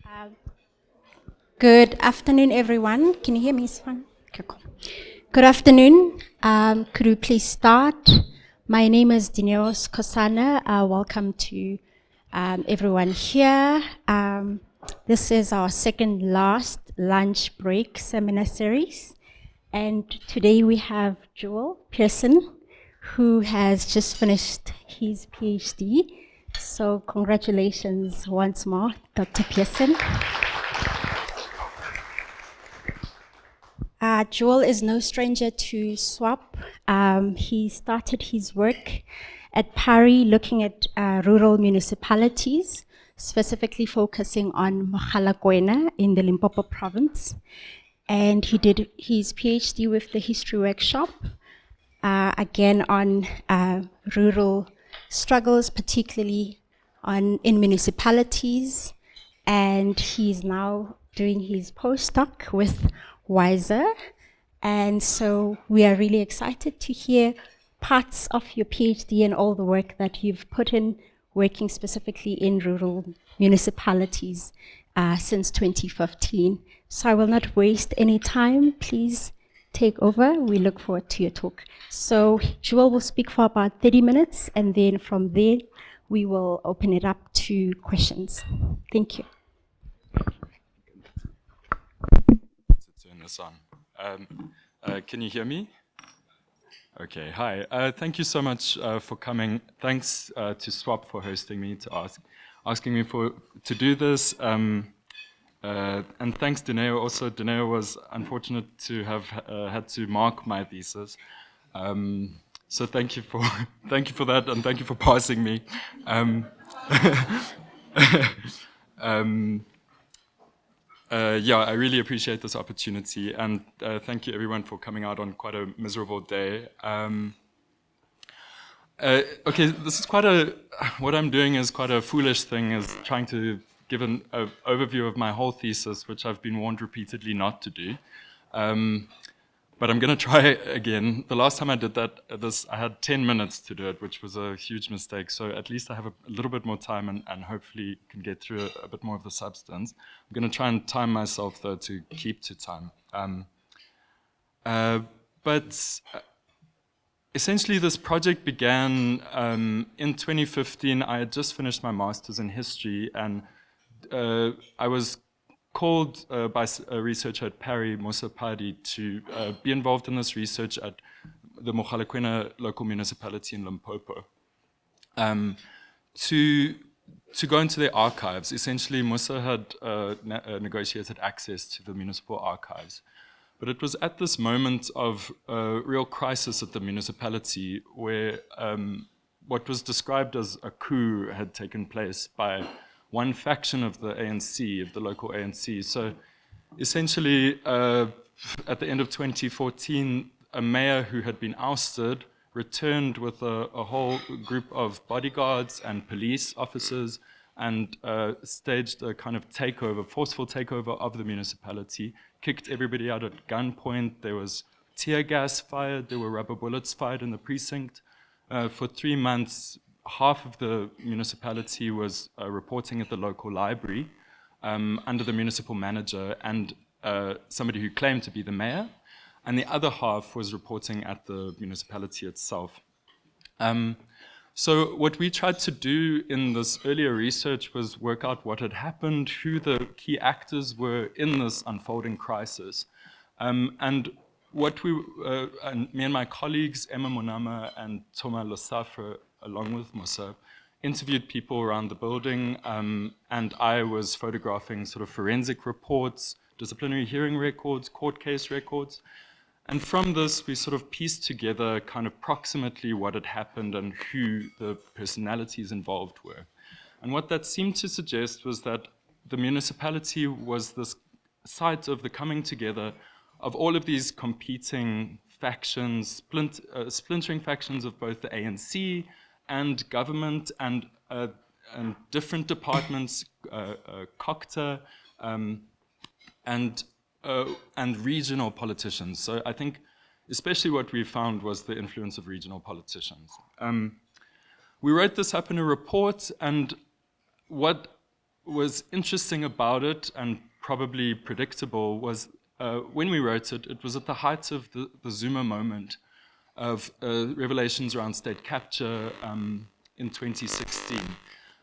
Uh, Good afternoon, everyone. Can you hear me? It's fine. Okay, cool. Good afternoon. Could we please start? My name is Dineos Kosana. Welcome to everyone here. This is our second last lunch break seminar series. And today we have Joel Pearson, who has just finished his PhD. So congratulations once more, Dr. Pearson. Joel is no stranger to SWAP. He started his work at PARI looking at rural municipalities, specifically focusing on Mogalakwena in the Limpopo province. And he did his PhD with the history workshop, again on rural struggles, particularly in municipalities. And he's now doing his postdoc with Wiser. And so we are really excited to hear parts of your PhD and all the work that you've put in working specifically in rural municipalities since 2015. So I will not waste any time. Please take over. We look forward to your talk. So Joel will speak for about 30 minutes, and then from there, we will open it up to questions. Thank you. Turn this on. Can you hear me? Okay, hi. Thank you so much for coming. Thanks to SWAP for hosting me, asking me to do this. And thanks, Dineo. Also, Dineo was unfortunate to have had to mark my thesis. So thank you for that, and thank you for passing me. Yeah, I really appreciate this opportunity, and thank you everyone for coming out on quite a miserable day. Okay, this is what I'm doing is quite a foolish thing, is trying to give an overview of my whole thesis, which I've been warned repeatedly not to do. But I'm going to try again. The last time I did that, I had 10 minutes to do it, which was a huge mistake. So at least I have a little bit more time and hopefully can get through a bit more of the substance. I'm going to try and time myself, though, to keep to time. But essentially, this project began in 2015. I had just finished my master's in history, and I was called by a researcher at PARI, Musa Padi, to be involved in this research at the Mogalakwena Local Municipality in Limpopo. To go into their archives. Essentially, Musa had negotiated access to the municipal archives. But it was at this moment of real crisis at the municipality where what was described as a coup had taken place by one faction of the ANC, of the local ANC. So essentially, at the end of 2014, a mayor who had been ousted returned with a whole group of bodyguards and police officers and staged a kind of takeover, forceful takeover of the municipality, kicked everybody out at gunpoint. There was tear gas fired, there were rubber bullets fired in the precinct. For 3 months, half of the municipality was reporting at the local library under the municipal manager and somebody who claimed to be the mayor, and the other half was reporting at the municipality itself. So what we tried to do in this earlier research was work out what had happened, who the key actors were in this unfolding crisis. And what and me and my colleagues, Emma Monama and Thomas Losafre, along with Musa, interviewed people around the building, and I was photographing sort of forensic reports, disciplinary hearing records, court case records. And from this, we sort of pieced together kind of proximately what had happened and who the personalities involved were. And what that seemed to suggest was that the municipality was this site of the coming together of all of these competing factions, splintering factions of both the ANC and government and different departments, COCTA, and regional politicians. So I think especially what we found was the influence of regional politicians. We wrote this up in a report, and what was interesting about it and probably predictable was when we wrote it, it was at the height of the Zuma moment of revelations around state capture in 2016.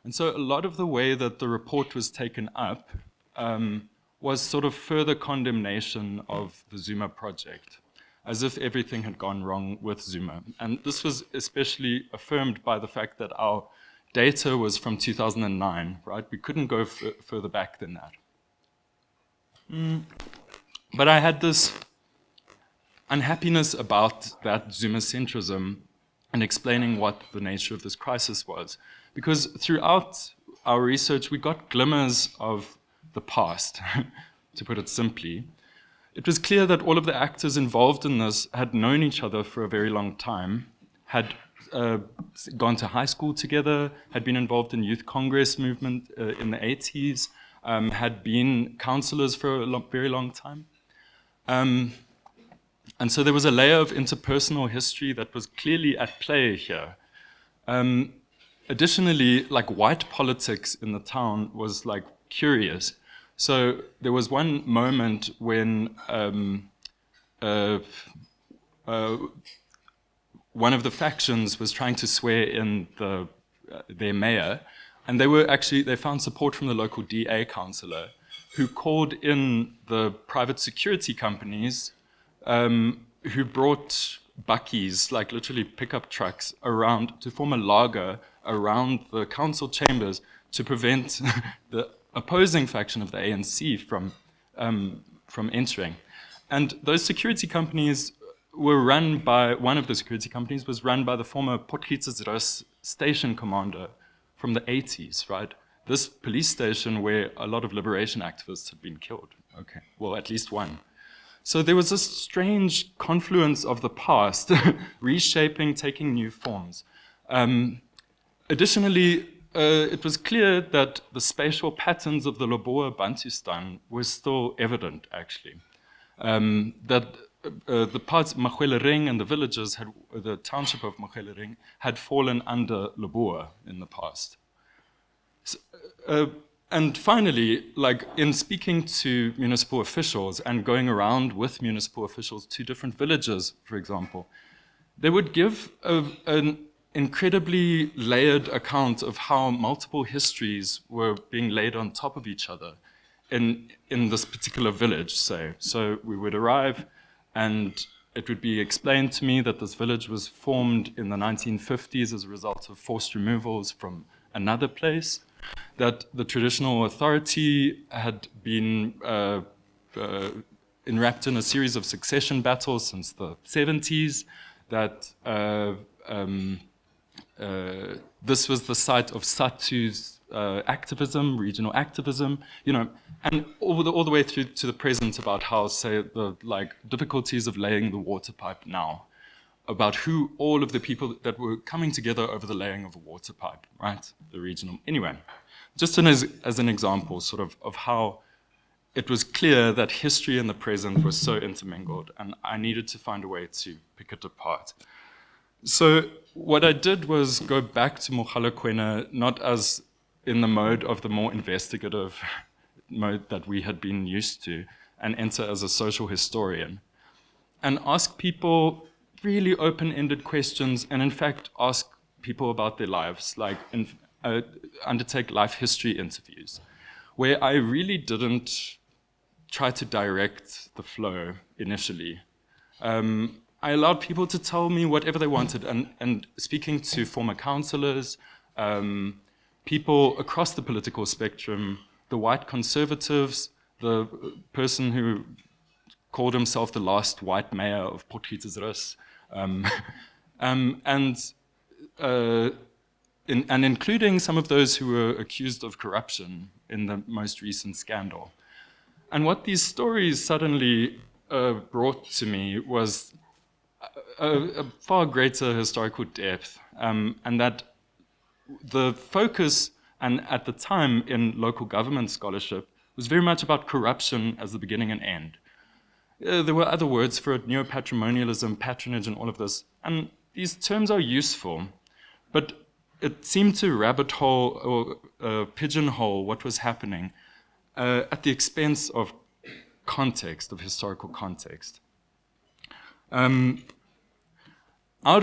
And so a lot of the way that the report was taken up was sort of further condemnation of the Zuma project, as if everything had gone wrong with Zuma. And this was especially affirmed by the fact that our data was from 2009, right? We couldn't go further back than that. But I had this unhappiness about that Zuma-centrism and explaining what the nature of this crisis was. Because throughout our research, we got glimmers of the past, to put it simply. It was clear that all of the actors involved in this had known each other for a very long time, had gone to high school together, had been involved in youth congress movement in the 80s, had been councillors for a very long time. And so there was a layer of interpersonal history that was clearly at play here. Additionally, like white politics in the town was like curious. So there was one moment when one of the factions was trying to swear in their mayor, and they found support from the local DA councillor, who called in the private security companies who brought bakkies, like literally pickup trucks, around to form a lager around the council chambers to prevent the opposing faction of the ANC from entering. And those security companies were run by, one of the security companies was run by the former Potgietersrus station commander from the 80s, right? This police station where a lot of liberation activists had been killed. Okay, well, at least one. So there was this strange confluence of the past, reshaping, taking new forms. Additionally, it was clear that the spatial patterns of the Loboa Bantustan were still evident, actually. That the parts of Mogalakwena and the villages, the township of Mogalakwena, had fallen under Loboa in the past. So, and finally, like in speaking to municipal officials and going around with municipal officials to different villages, for example, they would give an incredibly layered account of how multiple histories were being laid on top of each other in this particular village, say. So we would arrive and it would be explained to me that this village was formed in the 1950s as a result of forced removals from another place, that the traditional authority had been enwrapped in a series of succession battles since the 70s, that this was the site of Satu's activism, regional activism, you know, and all the way through to the present about how, say, the difficulties of laying the water pipe now, about who all of the people that were coming together over the laying of a water pipe, right? The regional. Anyway, just as an example, sort of how it was clear that history and the present were so intermingled, and I needed to find a way to pick it apart. So what I did was go back to Mogalakwena, not as in the mode of the more investigative mode that we had been used to, and enter as a social historian, and ask people really open-ended questions, and in fact ask people about their lives, like undertake life history interviews, where I really didn't try to direct the flow initially. I allowed people to tell me whatever they wanted, and speaking to former councillors, people across the political spectrum, the white conservatives, the person who called himself the last white mayor of Potgietersrus, and including some of those who were accused of corruption in the most recent scandal. And what these stories suddenly brought to me was a far greater historical depth, and that the focus, and at the time in local government scholarship, was very much about corruption as the beginning and end. There were other words for it, neo-patrimonialism, patronage, and all of this, and these terms are useful, but it seemed to rabbit hole or pigeonhole what was happening at the expense of context, of historical context. Out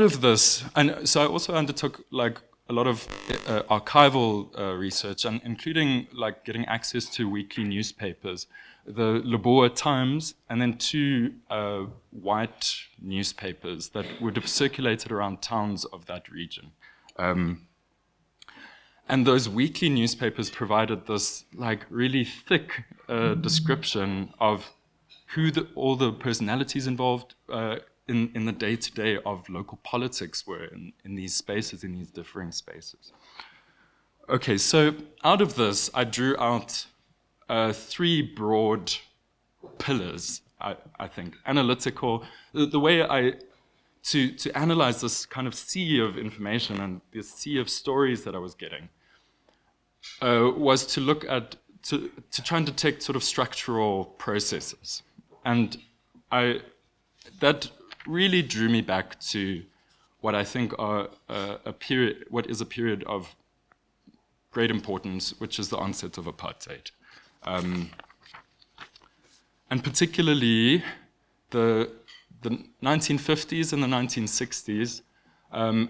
of this, and so I also undertook like a lot of archival research, and including like getting access to weekly newspapers, the Limpopo Times, and then two white newspapers that would have circulated around towns of that region. And those weekly newspapers provided this like really thick description of who all the personalities involved in the day-to-day of local politics were in these spaces, in these differing spaces. Okay, so out of this, I drew out three broad pillars, I think. Analytical, the way to analyze this kind of sea of information and this sea of stories that I was getting was to look at, to try and detect sort of structural processes. And that really drew me back to what I think are what is a period of great importance, which is the onset of apartheid. And particularly the 1950s and the 1960s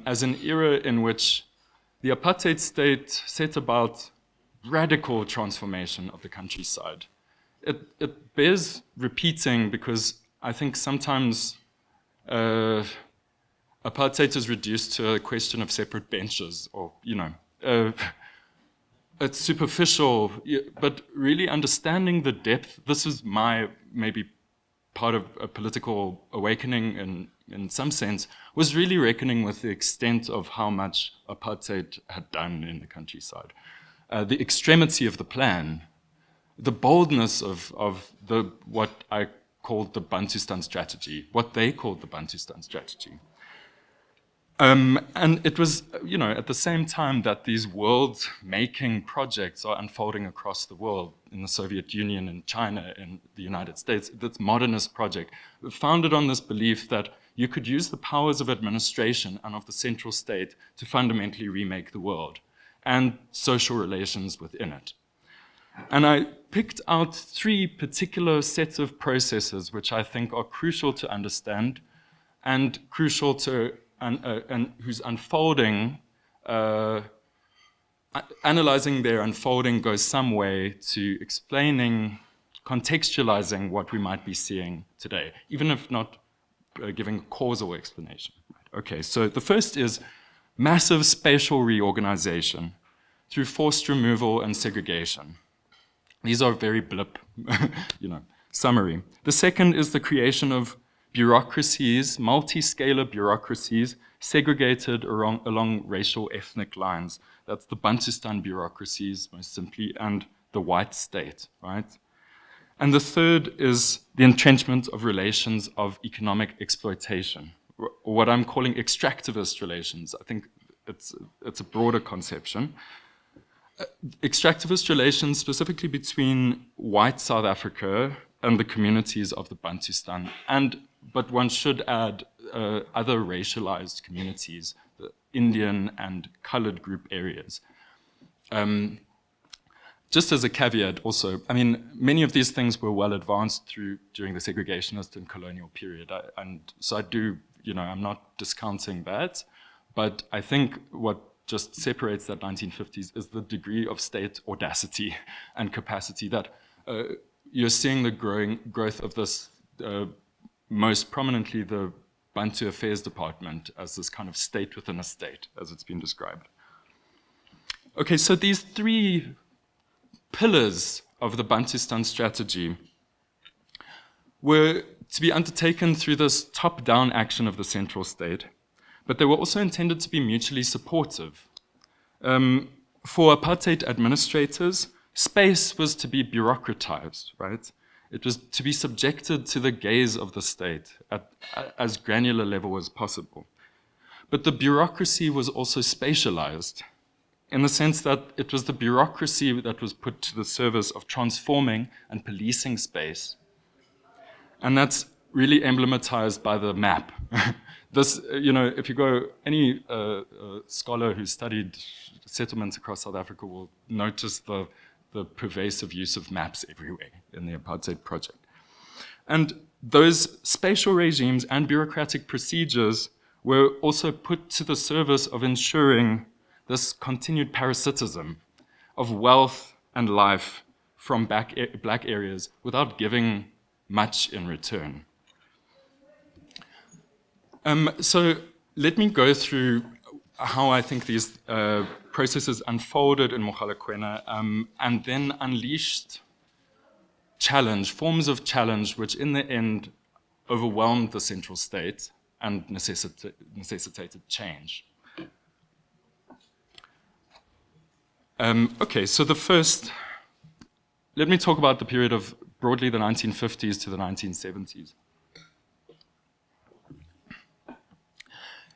as an era in which the apartheid state set about radical transformation of the countryside. It bears repeating because I think sometimes apartheid is reduced to a question of separate benches, or, you know, it's superficial, but really understanding the depth. This is my maybe part of a political awakening in some sense, was really reckoning with the extent of how much apartheid had done in the countryside. The extremity of the plan, the boldness of what I called the Bantustan strategy, what they called the Bantustan strategy. And it was, you know, at the same time that these world-making projects are unfolding across the world, in the Soviet Union, in China, in the United States, this modernist project, founded on this belief that you could use the powers of administration and of the central state to fundamentally remake the world and social relations within it. And I picked out three particular sets of processes which I think are crucial to understand and crucial to and whose unfolding, analyzing their unfolding goes some way to explaining, contextualizing what we might be seeing today, even if not giving a causal explanation. Okay, so the first is massive spatial reorganization through forced removal and segregation. These are very blip, you know, summary. The second is the creation of bureaucracies, multi-scalar bureaucracies, segregated along racial ethnic lines. That's the Bantustan bureaucracies, most simply, and the white state, right? And the third is the entrenchment of relations of economic exploitation, or what I'm calling extractivist relations. I think it's a broader conception. Extractivist relations specifically between white South Africa and the communities of the Bantustan, but one should add other racialized communities, the Indian and colored group areas. Just as a caveat also, I mean, many of these things were well advanced during the segregationist and colonial period. And so I do, you know, I'm not discounting that, but I think what just separates that 1950s is the degree of state audacity and capacity that you're seeing the growth of this, most prominently the Bantu Affairs Department as this kind of state within a state, as it's been described. Okay, so these three pillars of the Bantustan strategy were to be undertaken through this top-down action of the central state, but they were also intended to be mutually supportive. For apartheid administrators, space was to be bureaucratized, right? It was to be subjected to the gaze of the state at as granular level as possible. But the bureaucracy was also spatialized, in the sense that it was the bureaucracy that was put to the service of transforming and policing space. And that's really emblematized by the map. This, if you go, any scholar who studied settlements across South Africa will notice the pervasive use of maps everywhere in the apartheid project. And those spatial regimes and bureaucratic procedures were also put to the service of ensuring this continued parasitism of wealth and life from black areas without giving much in return. So let me go through how I think these processes unfolded in Mogalakwena and then unleashed forms of challenge, which in the end overwhelmed the central state and necessitated change. Okay, so let me talk about the period of broadly the 1950s to the 1970s.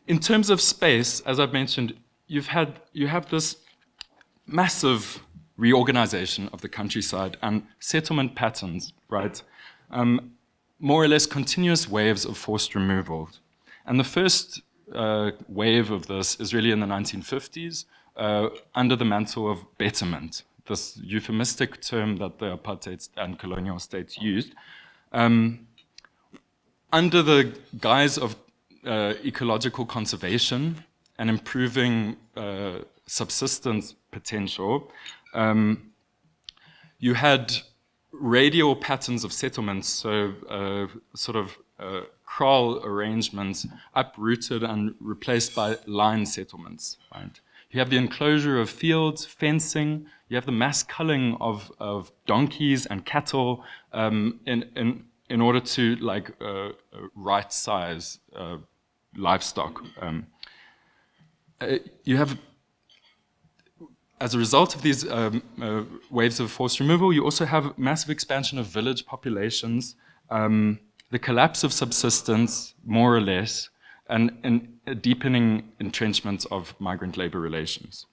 In terms of space, as I've mentioned, you have this massive reorganization of the countryside and settlement patterns, right? More or less continuous waves of forced removal. And the first wave of this is really in the 1950s, under the mantle of betterment, this euphemistic term that the apartheid and colonial states used, under the guise of ecological conservation and improving subsistence potential. You had radial patterns of settlements, so kraal arrangements uprooted and replaced by line settlements. Right? You have the enclosure of fields, fencing. You have the mass culling of donkeys and cattle in order to right size livestock. You have, as a result of these waves of forced removal, you also have massive expansion of village populations, the collapse of subsistence, more or less, and a deepening entrenchment of migrant labor relations.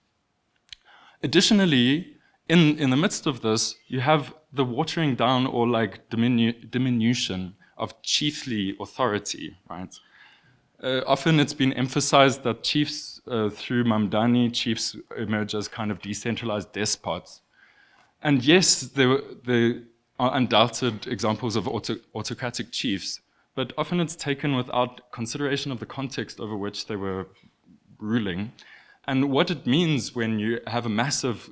Additionally, in the midst of this, you have the watering down or diminution of chiefly authority, right? Often it's been emphasized that chiefs, through Mamdani, chiefs emerge as kind of decentralized despots. And yes, there are undoubted examples of autocratic chiefs, but often it's taken without consideration of the context over which they were ruling. And what it means when you have a massive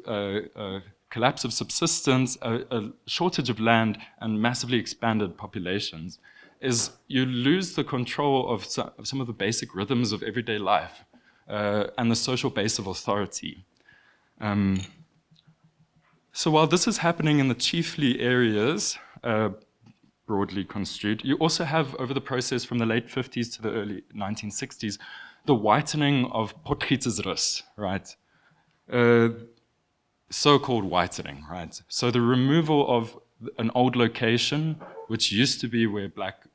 collapse of subsistence, a shortage of land, and massively expanded populations, is you lose the control of some of the basic rhythms of everyday life and the social base of authority. So while this is happening in the chiefly areas, broadly construed, you also have, over the process from the late 50s to the early 1960s, the whitening of potgietsersrus, right? So-called whitening, right? So the removal of an old location, which used to be where black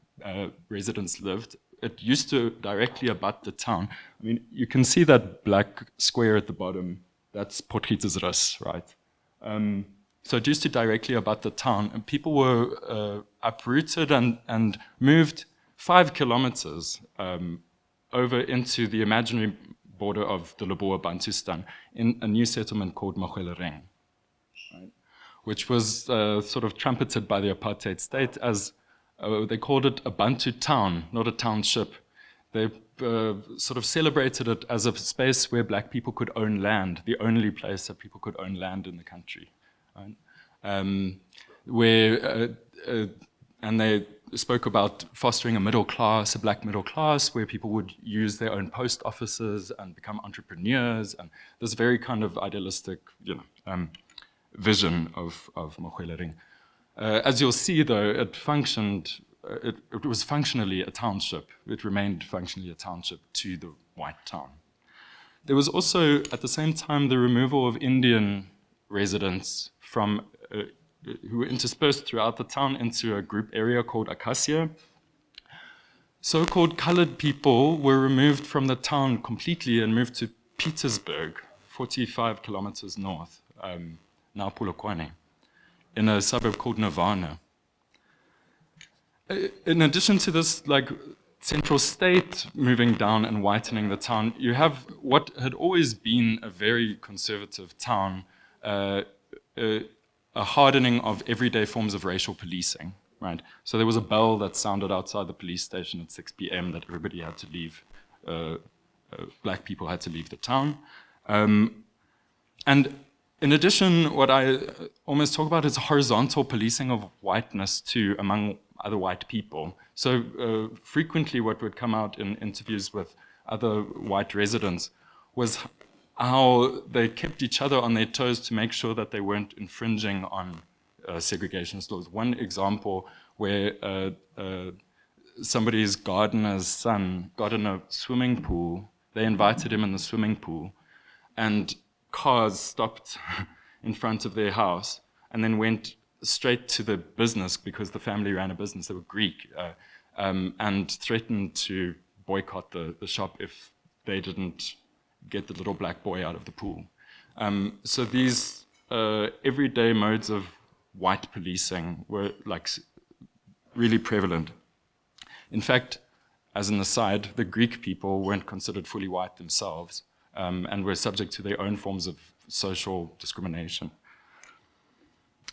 residents lived. It used to directly abut the town. I mean, you can see that black square at the bottom. That's potgietsersrus, right? So it used to directly abut the town, and people were uprooted and moved 5 kilometers over into the imaginary border of the Leboa Bantustan in a new settlement called Mogalakwena, right? Which was sort of trumpeted by the apartheid state as they called it a Bantu town, not a township. They sort of celebrated it as a space where black people could own land, the only place that people could own land in the country. Right? And they spoke about fostering a middle class, a black middle class, where people would use their own post offices and become entrepreneurs, and this very kind of idealistic, vision of Mogalakwena. As you'll see, though, it functioned. It was functionally a township. It remained functionally a township to the white town. There was also, at the same time, the removal of Indian residents from who were interspersed throughout the town into a group area called Acacia. So-called colored people were removed from the town completely and moved to Pietersburg, 45 kilometers north, now Polokwane, in a suburb called Nirvana. In addition to this, like, central state moving down and whitening the town, you have what had always been a very conservative town, a hardening of everyday forms of racial policing, right? So there was a bell that sounded outside the police station at 6 p.m. that everybody had to leave, black people had to leave the town. And in addition, what I almost talk about is horizontal policing of whiteness too among other white people. So frequently what would come out in interviews with other white residents was how they kept each other on their toes to make sure that they weren't infringing on segregationist laws. One example where somebody's gardener's son got in a swimming pool, they invited him in the swimming pool, and cars stopped in front of their house and then went straight to the business because the family ran a business. They were Greek, and threatened to boycott the shop if they didn't get the little black boy out of the pool. So these everyday modes of white policing were like really prevalent. In fact, as an aside, the Greek people weren't considered fully white themselves, and were subject to their own forms of social discrimination.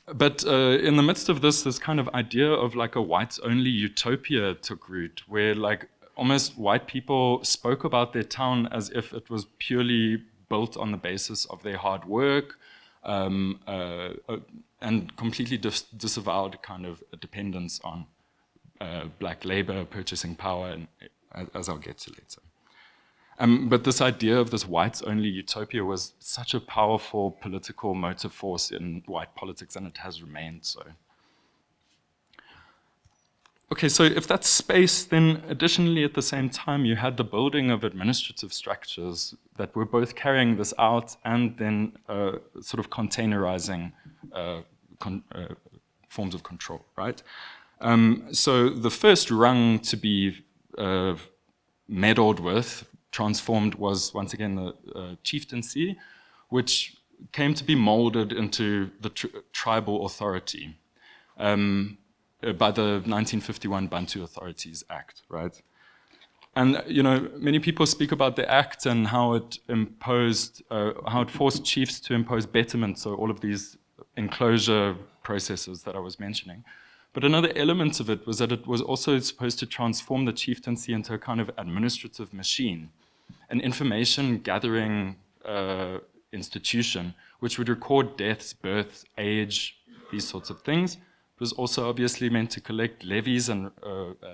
But in the midst of this kind of idea of like a whites-only utopia took root, where like almost white people spoke about their town as if it was purely built on the basis of their hard work, and completely disavowed kind of a dependence on black labor, purchasing power, and as I'll get to later. But this idea of this whites-only utopia was such a powerful political motive force in white politics, and it has remained so. Okay, so if that's space, then additionally at the same time you had the building of administrative structures that were both carrying this out and then sort of containerizing forms of control, right? So the first rung to be meddled with, transformed, was once again the chieftaincy, which came to be molded into the tribal authority by the 1951 Bantu Authorities Act, right? And you know, many people speak about the act and how it imposed, how it forced chiefs to impose betterment, so all of these enclosure processes that I was mentioning. But another element of it was that it was also supposed to transform the chieftaincy into a kind of administrative machine, an information gathering institution, which would record deaths, births, age, these sorts of things. It was also obviously meant to collect levies and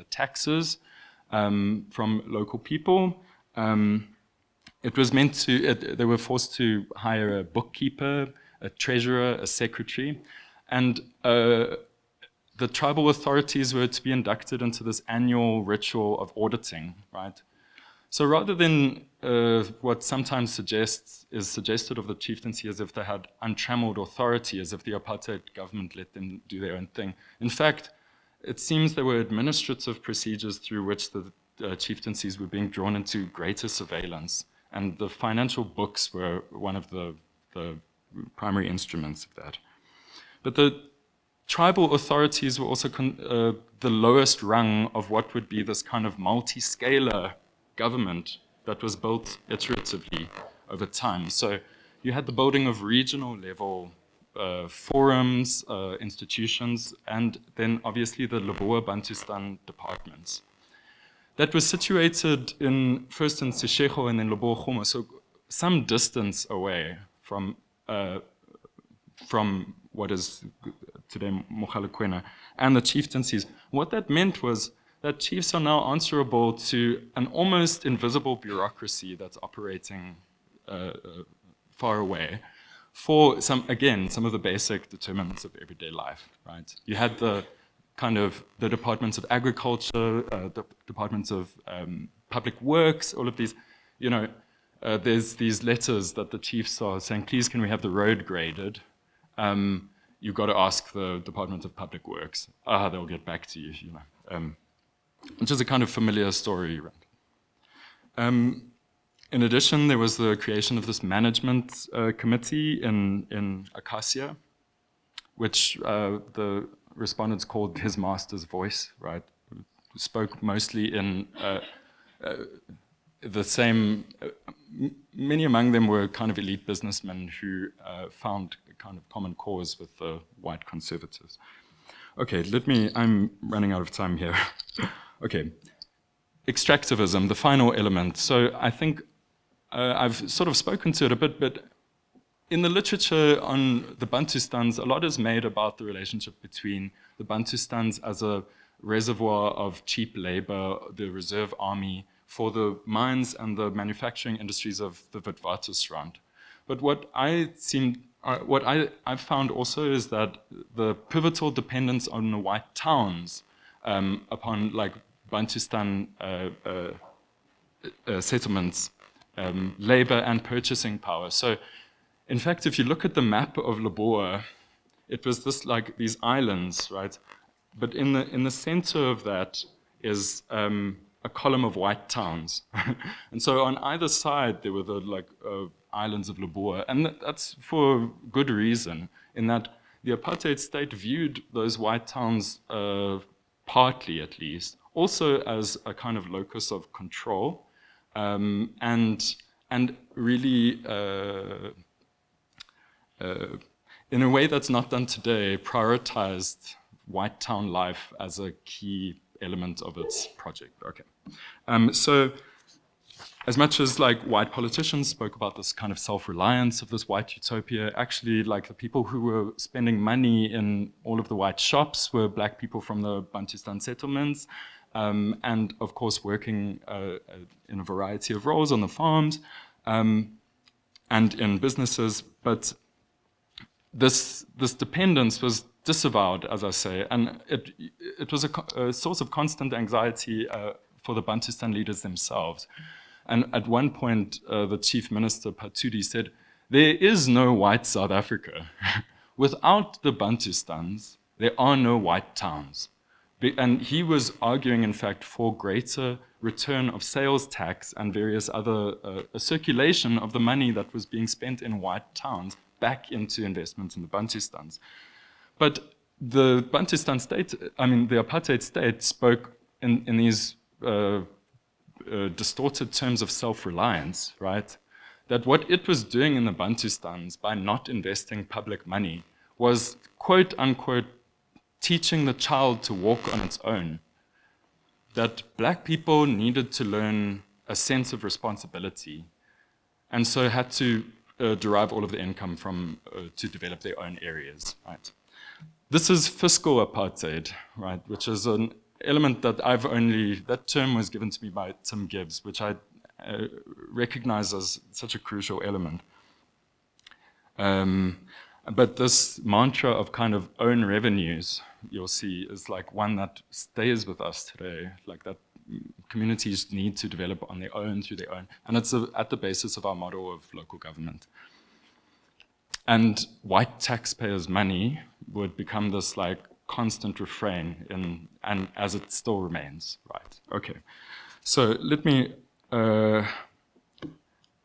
taxes from local people. It was meant to, they were forced to hire a bookkeeper, a treasurer, a secretary, and the tribal authorities were to be inducted into this annual ritual of auditing, right? So rather than what sometimes is suggested of the chieftaincy as if they had untrammeled authority, as if the apartheid government let them do their own thing, in fact, it seems there were administrative procedures through which the chieftaincies were being drawn into greater surveillance, and the financial books were one of the primary instruments of that. But the tribal authorities were also the lowest rung of what would be this kind of multi-scalar government that was built iteratively over time. So you had the building of regional level forums, institutions, and then obviously the Leboa Bantustan departments. That was situated first in Seshego and then Leboa Gomo, so some distance away from what is today Mogalakwena and the chieftaincies. What that meant was that chiefs are now answerable to an almost invisible bureaucracy that's operating far away for some of the basic determinants of everyday life, right? You had the departments of agriculture, the departments of public works, all of these, you know, there's these letters that the chiefs are saying, please can we have the road graded? You've got to ask the Department of Public Works. They'll get back to you, you know. Which is a kind of familiar story. In addition, there was the creation of this management committee in Acacia, which the respondents called his master's voice, right? Spoke mostly in the same, many among them were kind of elite businessmen who found a kind of common cause with the white conservatives. Okay, I'm running out of time here. Okay, extractivism, the final element. So I think I've sort of spoken to it a bit, but in the literature on the Bantustans, a lot is made about the relationship between the Bantustans as a reservoir of cheap labor, the reserve army, for the mines and the manufacturing industries of the Witwatersrand. But what I've found also is that the pivotal dependence on the white towns upon like Bantustan settlements, labor and purchasing power. So in fact, if you look at the map of Leboa, it was this like these islands, right? But in the center of that is a column of white towns, and so on either side there were the islands of Leboa, and that's for good reason. In that the apartheid state viewed those white towns, partly at least, also as a kind of locus of control, and really. In a way that's not done today, prioritized white town life as a key element of its project. Okay, so as much as like white politicians spoke about this kind of self-reliance of this white utopia, actually like the people who were spending money in all of the white shops were black people from the Bantustan settlements, and of course working in a variety of roles on the farms and in businesses, but this dependence was disavowed, as I say, and it was a source of constant anxiety for the Bantustan leaders themselves. And at one point, the chief minister, Patudi, said, "There is no white South Africa. Without the Bantustans, there are no white towns." And he was arguing, in fact, for greater return of sales tax and various other circulation of the money that was being spent in white towns back into investments in the Bantustans. But the Bantustan state, the apartheid state spoke in these distorted terms of self-reliance, right? That what it was doing in the Bantustans by not investing public money was, quote unquote, teaching the child to walk on its own. That black people needed to learn a sense of responsibility, and so had to derive all of the income from to develop their own areas, right? This is fiscal apartheid, right, which is an element that that term was given to me by Tim Gibbs, which I recognize as such a crucial element. But this mantra of kind of own revenues, you'll see, is like one that stays with us today, like that communities need to develop on their own, through their own. And it's at the basis of our model of local government. And white taxpayers' money would become this like constant refrain, and as it still remains, right? Okay, so let me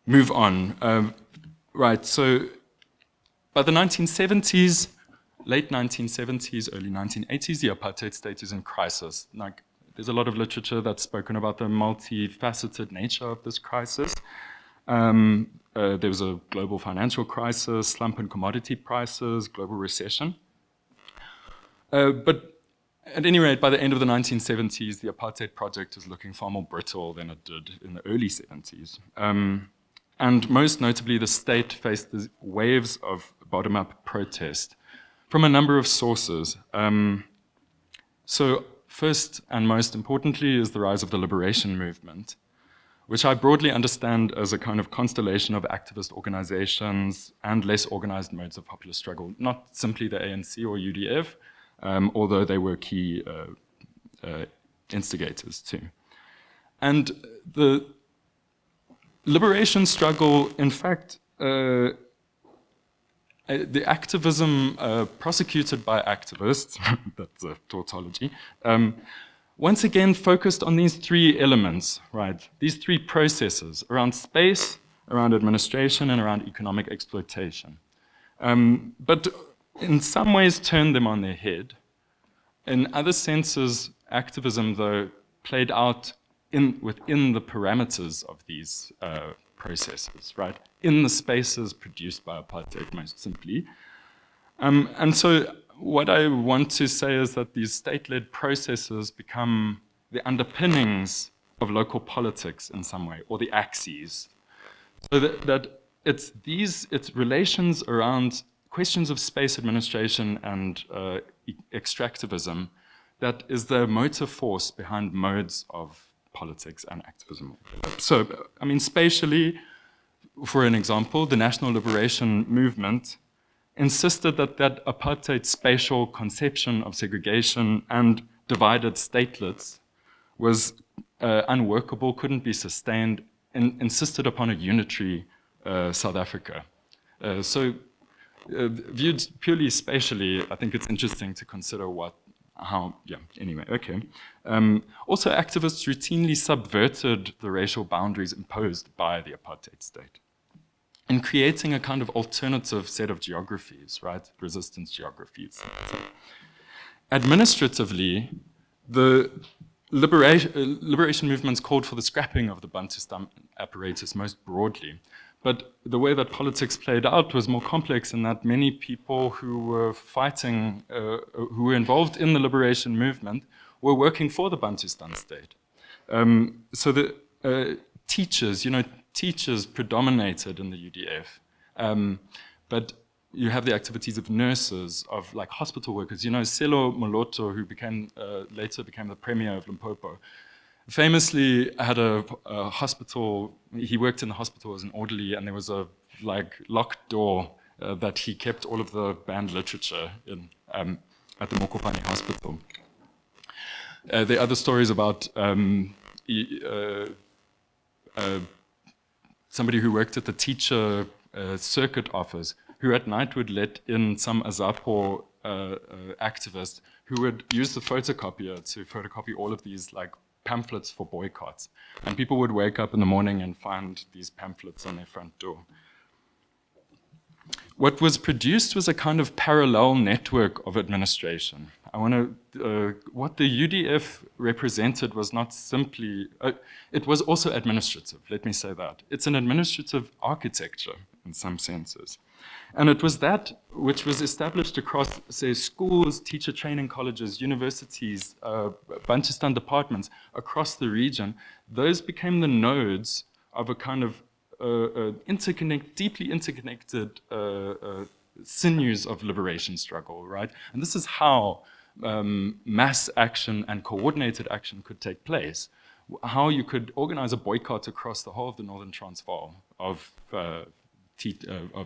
move on. Right, so by the 1970s, late 1970s, early 1980s, the apartheid state is in crisis. Like, there's a lot of literature that's spoken about the multifaceted nature of this crisis. There was a global financial crisis, slump in commodity prices, global recession. But at any rate, by the end of the 1970s, the apartheid project is looking far more brittle than it did in the early 70s. And most notably, the state faced these waves of bottom-up protest from a number of sources. So first and most importantly is the rise of the liberation movement, which I broadly understand as a kind of constellation of activist organizations and less organized modes of popular struggle, not simply the ANC or UDF, although they were key instigators too. And the liberation struggle, in fact, the activism prosecuted by activists, that's a tautology, once again focused on these three elements, right? These three processes around space, around administration, and around economic exploitation. But in some ways turned them on their head, In other senses, activism, though, played out within the parameters of these processes, right? In the spaces produced by apartheid, most simply. And so what I want to say is that these state-led processes become the underpinnings of local politics in some way, or the axes. So that it's relations around questions of space administration and extractivism that is the motive force behind modes of politics and activism. So, I mean, spatially, for an example, the National Liberation Movement insisted that that apartheid spatial conception of segregation and divided statelets was unworkable, couldn't be sustained, and insisted upon a unitary South Africa. Viewed purely spatially, I think it's interesting to consider anyway, okay. Also, activists routinely subverted the racial boundaries imposed by the apartheid state in creating a kind of alternative set of geographies, right? Resistance geographies. Administratively, the liberation movements called for the scrapping of the Bantustan apparatus most broadly. But the way that politics played out was more complex in that many people who were fighting, who were involved in the liberation movement, were working for the Bantustan state. So the teachers predominated in the UDF. But you have the activities of nurses, of like hospital workers. Selo Moloto, who later became the premier of Limpopo, famously had a hospital. He worked in the hospital as an orderly, and there was a locked door that he kept all of the banned literature in at the Mokopane Hospital. There are other stories about somebody who worked at the teacher circuit office, who at night would let in some Azapo activist who would use the photocopier to photocopy all of these pamphlets for boycotts. And people would wake up in the morning and find these pamphlets on their front door. What was produced was a kind of parallel network of administration. What the UDF represented was not simply, it was also administrative, let me say that. It's an administrative architecture in some senses. And it was that which was established across, say, schools, teacher training colleges, universities, Bantustan departments across the region. Those became the nodes of a kind of deeply interconnected sinews of liberation struggle, right? And this is how mass action and coordinated action could take place. How you could organize a boycott across the whole of the Northern Transvaal of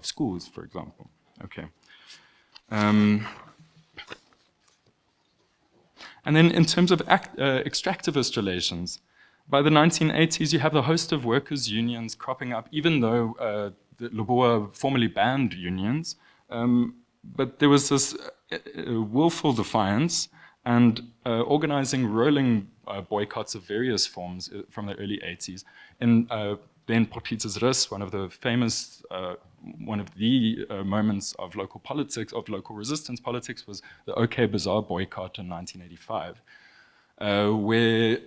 schools, for example. Okay. And then in terms of extractivist relations, by the 1980s, you have a host of workers' unions cropping up, even though the Leboa formally banned unions. But there was this willful defiance and organizing rolling boycotts of various forms from the early 80s. In then Potgieter's Rus, one of the moments of local politics, of local resistance politics, was the OK Bazaar boycott in 1985, where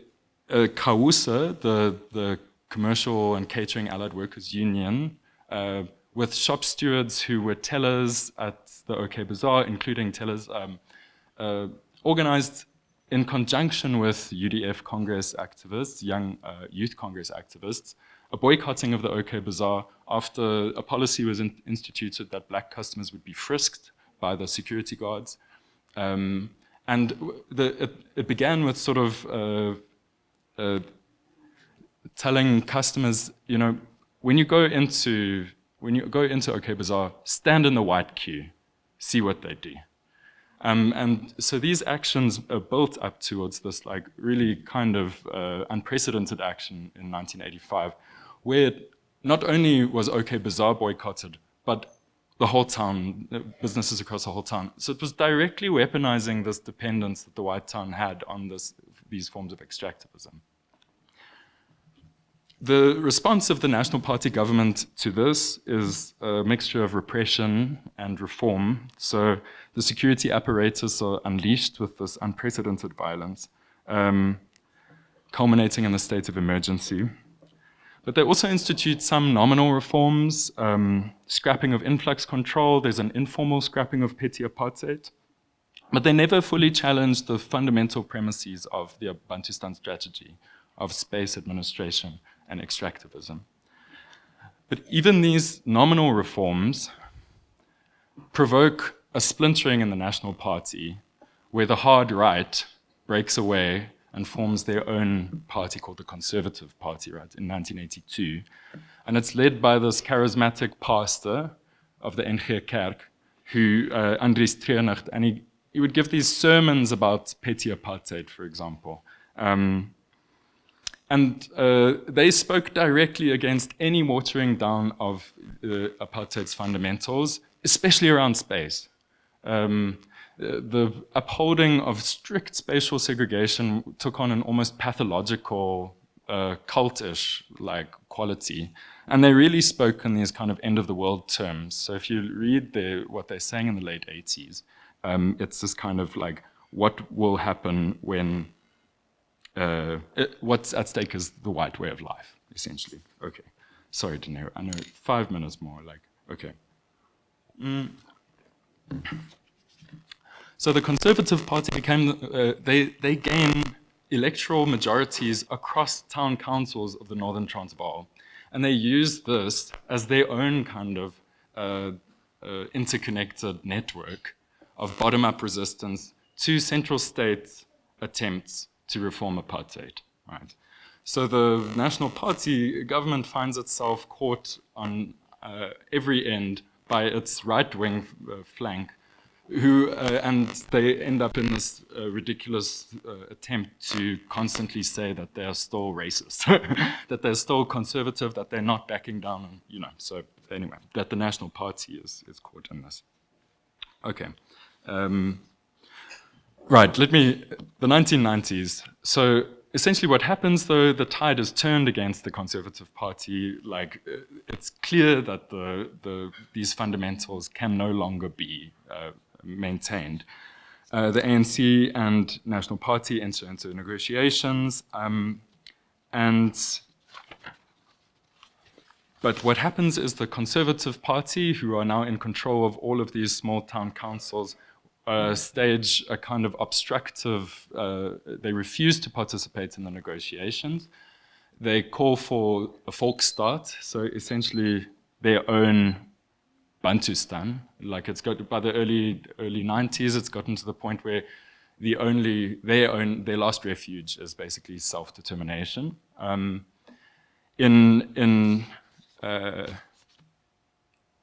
Kawusa, the Commercial and Catering Allied Workers Union, with shop stewards who were tellers at the OK Bazaar, including tellers, organized in conjunction with UDF Congress activists, young youth Congress activists, a boycotting of the OK Bazaar after a policy was instituted that black customers would be frisked by the security guards. And it began with sort of telling customers, when you go into OK Bazaar, stand in the white queue, see what they do. And so these actions are built up towards this really kind of unprecedented action in 1985, where not only was OK Bazaar boycotted, but the whole town, businesses across the whole town. So it was directly weaponizing this dependence that the white town had on these forms of extractivism. The response of the National Party government to this is a mixture of repression and reform. So the security apparatus are unleashed with this unprecedented violence, culminating in the state of emergency. But they also institute some nominal reforms, scrapping of influx control. There's an informal scrapping of petty apartheid. But they never fully challenge the fundamental premises of the Bantustan strategy of space administration and extractivism. But even these nominal reforms provoke a splintering in the National Party, where the hard right breaks away and forms their own party called the Conservative Party, right, in 1982. And it's led by this charismatic pastor of the NG Kerk, who, Andries Treurnig, and he would give these sermons about petty apartheid, for example. And they spoke directly against any watering down of apartheid's fundamentals, especially around space. The upholding of strict spatial segregation took on an almost pathological, cultish like quality. And they really spoke in these kind of end of the world terms. So if you read what they sang in the late 80s, it's this kind of like, what will happen when what's at stake is the white way of life, essentially. Okay. Sorry, Dinero. I know 5 minutes more. Like, okay. So the Conservative Party became, they gain electoral majorities across town councils of the Northern Transvaal. And they use this as their own kind of interconnected network of bottom-up resistance to central state attempts to reform apartheid, right? So the National Party government finds itself caught on every end by its right-wing flank, and they end up in this ridiculous attempt to constantly say that they are still racist, that they're still conservative, that they're not backing down, and, you know. So anyway, that the National Party is caught in this. Okay. Right, the 1990s. So essentially what happens, though, the tide is turned against the Conservative Party. Like, it's clear that these fundamentals can no longer be maintained. The ANC and National Party enter into negotiations, but what happens is the Conservative Party, who are now in control of all of these small town councils, stage a kind of obstructive, they refuse to participate in the negotiations. They call for a Volksstaat, so essentially their own Bantustan. Like, it's got, by the early 90s, it's gotten to the point where their last refuge is basically self-determination.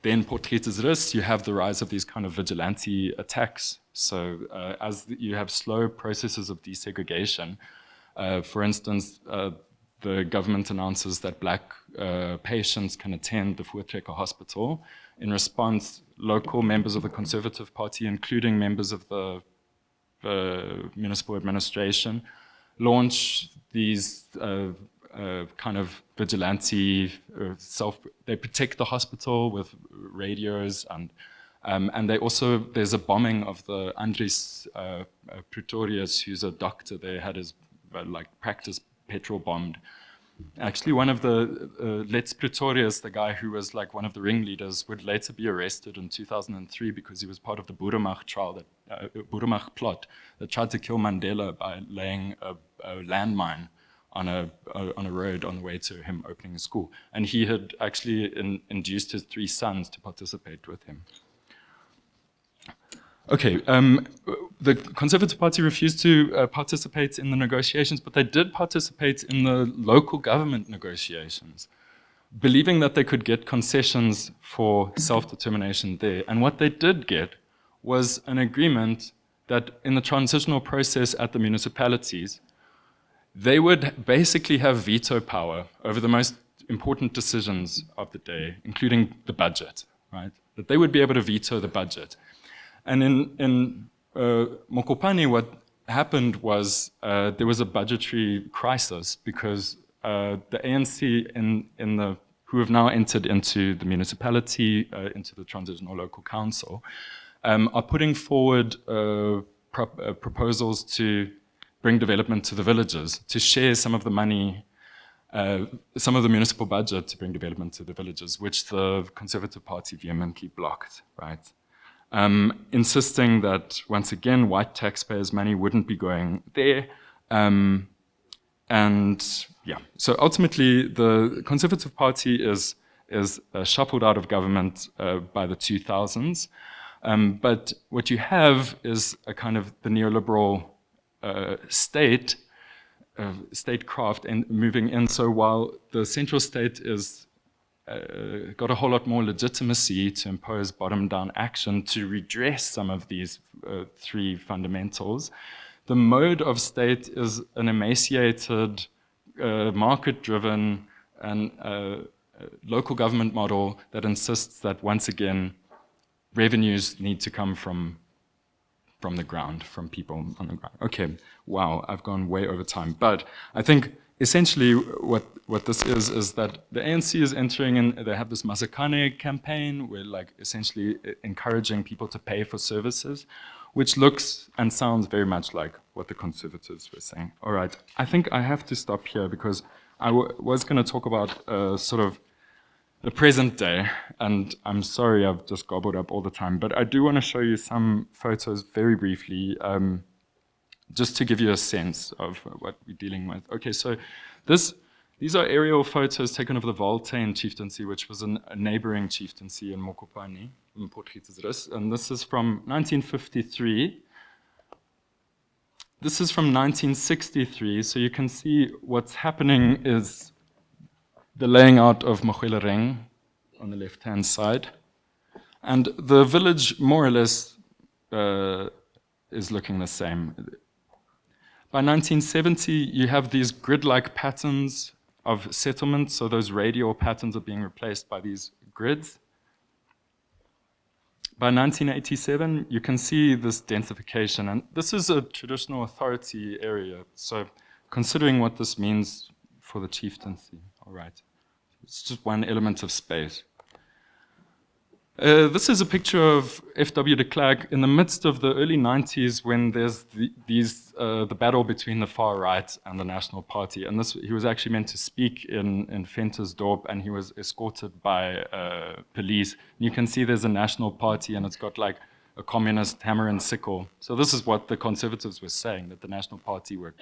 Then Portretesris, you have the rise of these kind of vigilante attacks. So as you have slow processes of desegregation, for instance, the government announces that black patients can attend the Voortrekker Hospital. In response, local members of the Conservative Party, including members of the municipal administration, launch these kind of vigilante they protect the hospital with radios, and there's a bombing of the Andries Pretorius, who's a doctor there, had his practice petrol bombed. Actually, one of the Let's Pretorius, the guy who was like one of the ringleaders, would later be arrested in 2003 because he was part of the Boeramach trial, Boeramach plot that tried to kill Mandela by laying a landmine on a road on the way to him opening a school. And he had actually induced his 3 sons to participate with him. Okay, the Conservative Party refused to participate in the negotiations, but they did participate in the local government negotiations, believing that they could get concessions for self-determination there. And what they did get was an agreement that in the transitional process at the municipalities, they would basically have veto power over the most important decisions of the day, including the budget, right? That they would be able to veto the budget. And in Mokopane, what happened was there was a budgetary crisis because the ANC who have now entered into the municipality, into the transitional local council, are putting forward proposals to bring development to the villages, to share some of the money, some of the municipal budget to bring development to the villages, which the Conservative Party vehemently blocked, right? Insisting that, once again, white taxpayers' money wouldn't be going there. And yeah, so ultimately the Conservative Party is shuffled out of government by the 2000s. But what you have is a kind of the neoliberal statecraft and moving in. So while the central state is got a whole lot more legitimacy to impose bottom-down action to redress some of these three fundamentals, the mode of state is an emaciated, market-driven, and local government model that insists that, once again, revenues need to come from the ground, from people on the ground. Okay, wow, I've gone way over time. But I think essentially what this is that the ANC is entering in, they have this Masakane campaign where like essentially encouraging people to pay for services, which looks and sounds very much like what the Conservatives were saying. All right, I think I have to stop here because I was going to talk about sort of the present day, and I'm sorry I've just gobbled up all the time, but I do want to show you some photos very briefly, just to give you a sense of what we're dealing with. Okay, so these are aerial photos taken of the Voltaine chieftaincy, which was a neighboring chieftaincy in Mokopane, in Potgietersrus, and this is from 1953. This is from 1963, so you can see what's happening is the laying out of Mogalakwena on the left-hand side. And the village, more or less, is looking the same. By 1970, you have these grid-like patterns of settlement, so those radial patterns are being replaced by these grids. By 1987, you can see this densification, and this is a traditional authority area, so considering what this means for the chieftaincy, all right. It's just one element of space. This is a picture of F.W. de Klerk in the midst of the early 90s when there's the battle between the far right and the National Party. And he was actually meant to speak in Ventersdorp, and he was escorted by police. And you can see there's a National Party, and it's got like a communist hammer and sickle. So this is what the Conservatives were saying, that the National Party were...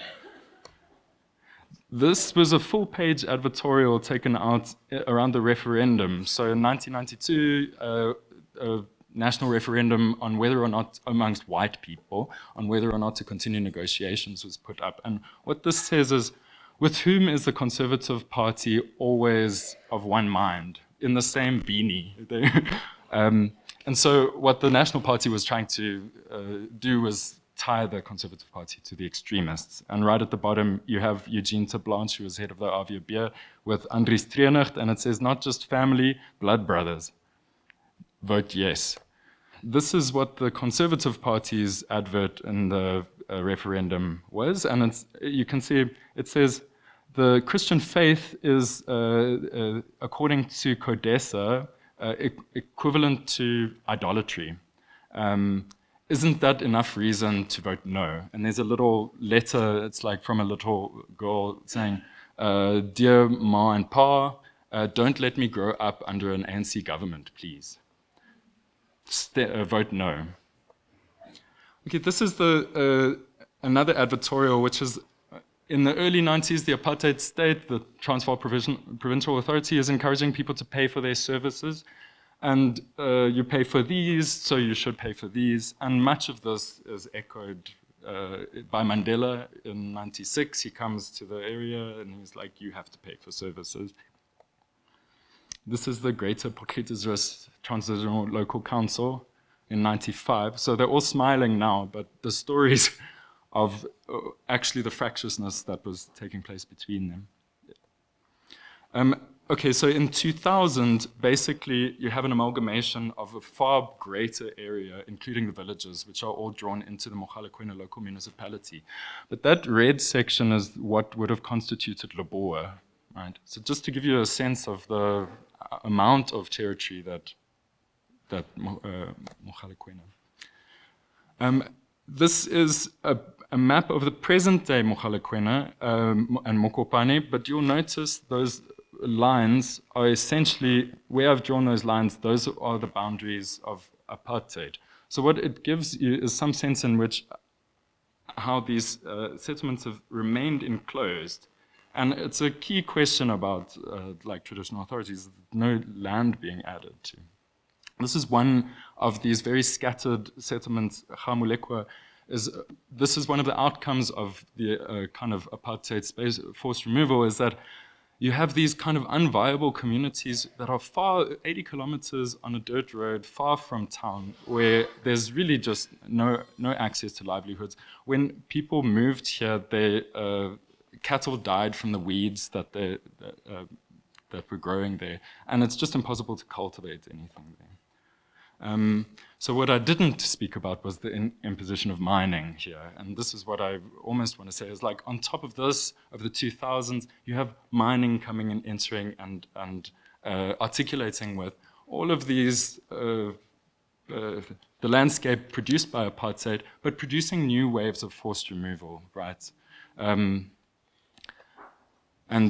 This was a full-page advertorial taken out around the referendum. So in 1992, a national referendum on whether or not, amongst white people, on whether or not to continue negotiations was put up. And what this says is, with whom is the Conservative Party always of one mind, in the same beanie? And so what the National Party was trying to do was tie the Conservative Party to the extremists. And right at the bottom, you have Eugene Blanche, who was head of the AVB, with Andries Treenacht, and it says, not just family, blood brothers. Vote yes. This is what the Conservative Party's advert in the referendum was, and you can see it says, the Christian faith is, according to Codesa, equivalent to idolatry. Isn't that enough reason to vote no? And there's a little letter, it's like from a little girl saying, dear Ma and Pa, don't let me grow up under an ANC government, please. Vote no. Okay, this is another advertorial, which is in the early 90s, the apartheid state, the Transvaal Provincial Authority, is encouraging people to pay for their services. And you pay for these, so you should pay for these. And much of this is echoed by Mandela in 96. He comes to the area and he's like, you have to pay for services. This is the Greater Potgietersrus Transitional Local Council in 95. So they're all smiling now, but the stories of actually the fractiousness that was taking place between them. Okay, so in 2000, basically, you have an amalgamation of a far greater area, including the villages, which are all drawn into the Mogalakwena Local Municipality. But that red section is what would have constituted Leboa. right? So just to give you a sense of the amount of territory that Mogalakwena. This is a map of the present-day Mogalakwena and Mokopane, but you'll notice those lines are essentially, where I've drawn those lines, those are the boundaries of apartheid. So what it gives you is some sense in which how these settlements have remained enclosed. And it's a key question about like traditional authorities, no land being added to. This is one of these very scattered settlements. Gamulekwa this is one of the outcomes of the kind of apartheid space forced removal, is that you have these kind of unviable communities that are far, 80 kilometers on a dirt road, far from town, where there's really just no access to livelihoods. When people moved here, cattle died from the weeds that were growing there, and it's just impossible to cultivate anything there. So what I didn't speak about was the imposition of mining here. And this is what I almost want to say is, like, on top of this, of the 2000s, you have mining coming and entering and articulating with all of these, the landscape produced by apartheid, but producing new waves of forced removal, right? And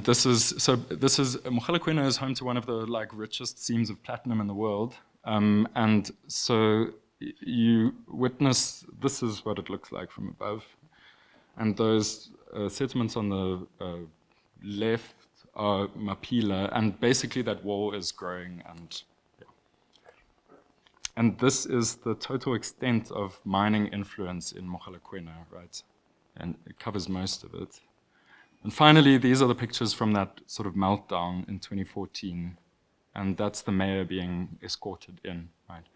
this is Mogalakwena is home to one of the richest seams of platinum in the world. And so you witness, this is what it looks like from above. And those settlements on the left are Mapila, and basically that wall is growing. And this is the total extent of mining influence in Mogalakwena, right? And it covers most of it. And finally, these are the pictures from that sort of meltdown in 2014. And that's the mayor being escorted in, right?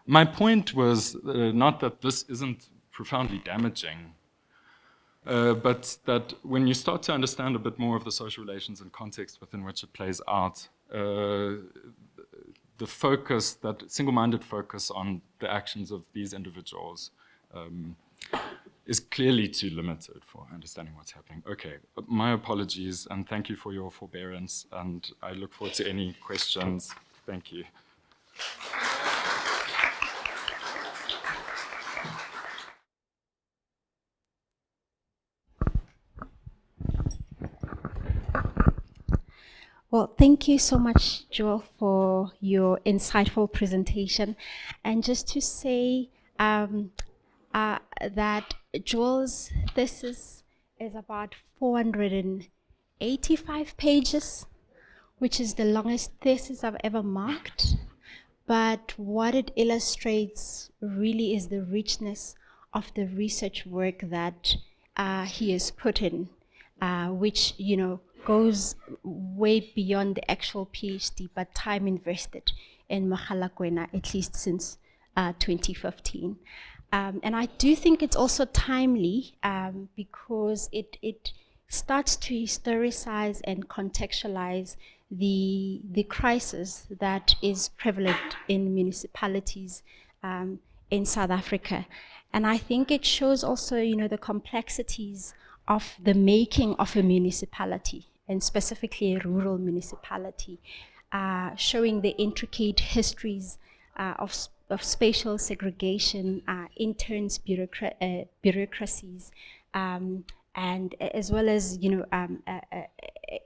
My point was not that this isn't profoundly damaging, but that when you start to understand a bit more of the social relations and context within which it plays out, the focus, that single-minded focus on the actions of these individuals is clearly too limited for understanding what's happening. Okay, my apologies, and thank you for your forbearance, and I look forward to any questions. Thank you. Well, thank you so much, Joel, for your insightful presentation. And just to say that Joel's thesis is about 485 pages, which is the longest thesis I've ever marked. But what it illustrates really is the richness of the research work that he has put in, which, goes way beyond the actual PhD, but time invested in Mogalakwena, at least since 2015. And I do think it's also timely because it starts to historicize and contextualize the crisis that is prevalent in municipalities in South Africa. And I think it shows also, the complexities of the making of a municipality, and specifically a rural municipality, showing the intricate histories of spatial segregation, interns, bureaucracies, and as well as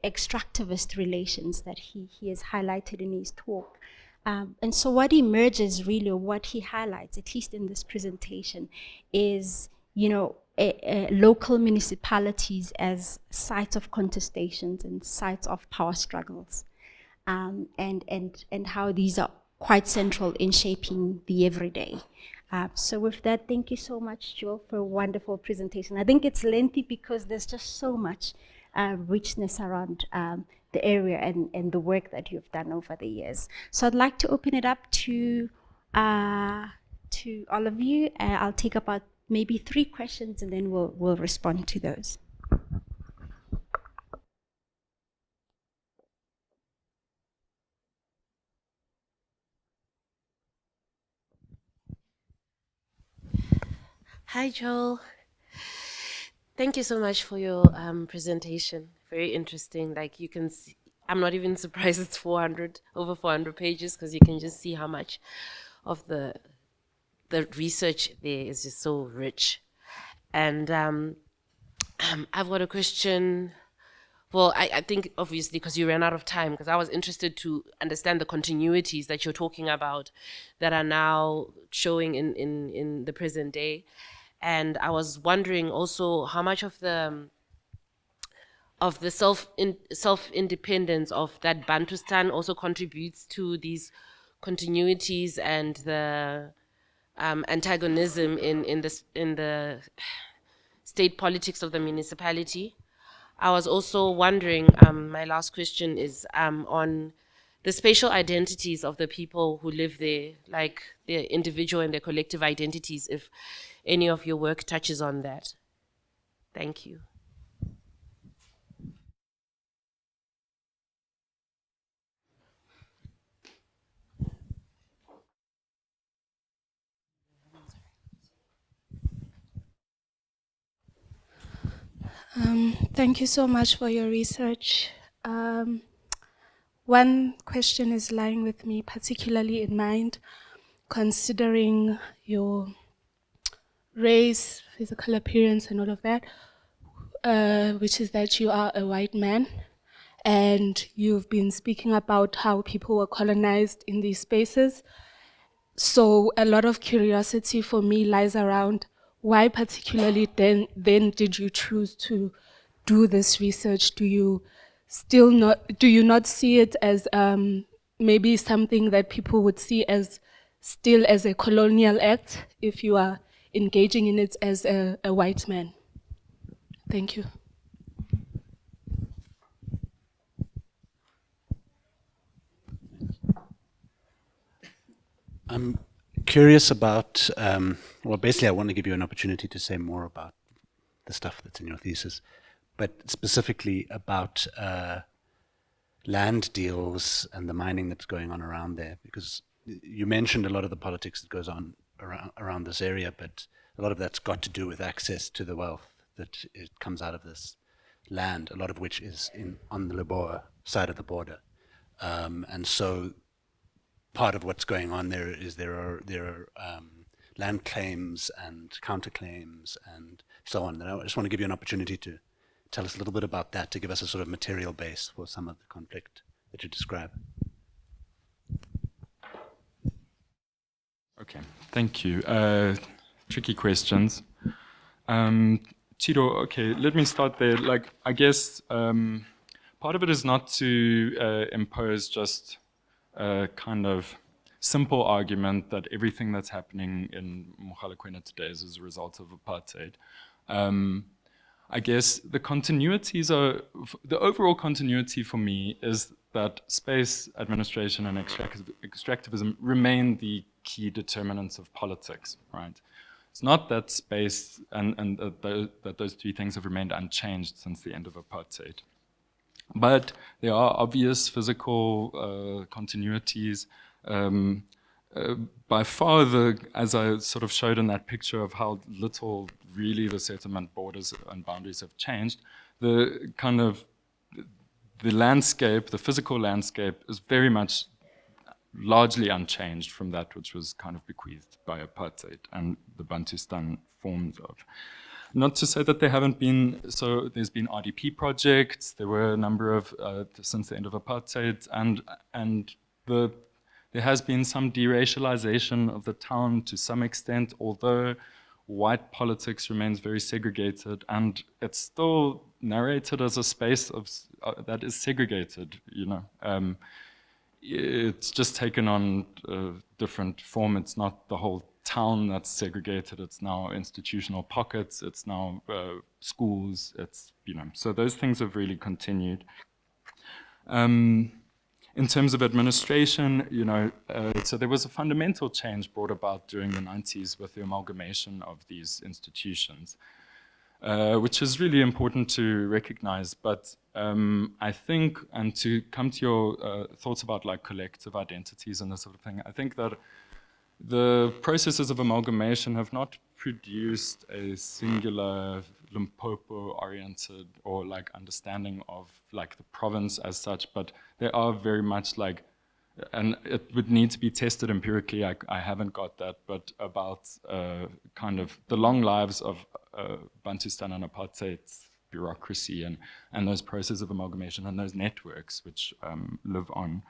extractivist relations that he has highlighted in his talk. And so what emerges really, or what he highlights, at least in this presentation, is local municipalities as sites of contestations and sites of power struggles, and how these are quite central in shaping the everyday. So with that, thank you so much, Joel, for a wonderful presentation. I think it's lengthy because there's just so much richness around the area and the work that you've done over the years. So I'd like to open it up to all of you. I'll take about maybe 3 questions, and then we'll respond to those. Hi, Joel. Thank you so much for your presentation. Very interesting. Like you can see, I'm not even surprised it's over 400 pages, because you can just see how much of the research there is just so rich. And I've got a question. Well, I think obviously because you ran out of time, because I was interested to understand the continuities that you're talking about that are now showing in the present day. And I was wondering also how much of the self-independence of that Bantustan also contributes to these continuities and the antagonism in the state politics of the municipality. I was also wondering, my last question is on the spatial identities of the people who live there, like their individual and their collective identities, if any of your work touches on that. Thank you. Thank you so much for your research. One question is lying with me particularly in mind, considering your race, physical appearance, and all of that, which is that you are a white man, and you've been speaking about how people were colonized in these spaces. So a lot of curiosity for me lies around why particularly then did you choose to do this research? Do you not see it as maybe something that people would see as still as a colonial act if you are engaging in it as a white man? Thank you. I'm curious about, well, basically I want to give you an opportunity to say more about the stuff that's in your thesis, but specifically about land deals and the mining that's going on around there, because you mentioned a lot of the politics that goes on around this area, but a lot of that's got to do with access to the wealth that it comes out of this land, a lot of which is on the Leboa side of the border. And so part of what's going on there is there are land claims and counterclaims and so on. And I just want to give you an opportunity to tell us a little bit about that, to give us a sort of material base for some of the conflict that you describe. Okay, thank you. Tricky questions. Tito, okay, let me start there. Like, I guess part of it is not to impose just a kind of simple argument that everything that's happening in Mogalakwena today is as a result of apartheid. I guess the continuities are, the overall continuity for me is that space administration and extractivism remain the key determinants of politics, right? It's not that space and that those two things have remained unchanged since the end of apartheid. But there are obvious physical continuities. By far, as I sort of showed in that picture of how little really the settlement borders and boundaries have changed, the kind of the landscape, the physical landscape, is very much largely unchanged from that which was kind of bequeathed by apartheid and the Bantustan forms of. Not to say that there haven't been, so there's been RDP projects, there were a number of, since the end of apartheid, and there has been some deracialization of the town to some extent, although white politics remains very segregated, and it's still narrated as a space of, that is segregated, you know. It's just taken on a different form. It's not the whole town that's segregated. It's now institutional pockets. It's now schools. It's, you know, so those things have really continued. In terms of administration, you know, so there was a fundamental change brought about during the 90s with the amalgamation of these institutions, which is really important to recognize. But I think, and to come to your thoughts about like collective identities and this sort of thing, I think that the processes of amalgamation have not produced a singular Limpopo-oriented or like understanding of like the province as such, but they are very much like, and it would need to be tested empirically. I haven't got that, but about kind of the long lives of Bantustan and apartheid bureaucracy and those processes of amalgamation and those networks which live on.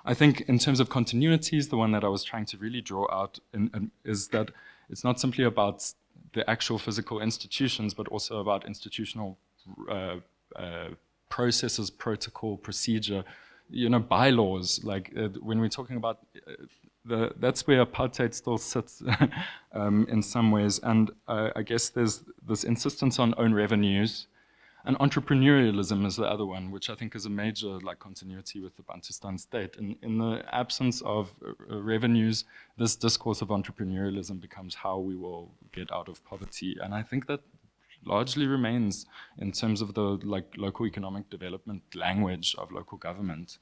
I think in terms of continuities, the one that I was trying to really draw out is that it's not simply about the actual physical institutions, but also about institutional processes, protocol, procedure, bylaws. Like when we're talking about that's where apartheid still sits in some ways. And I guess there's this insistence on own revenues. And entrepreneurialism is the other one, which I think is a major like continuity with the Bantustan state. In the absence of revenues, this discourse of entrepreneurialism becomes how we will get out of poverty. And I think that largely remains in terms of the like local economic development language of local government.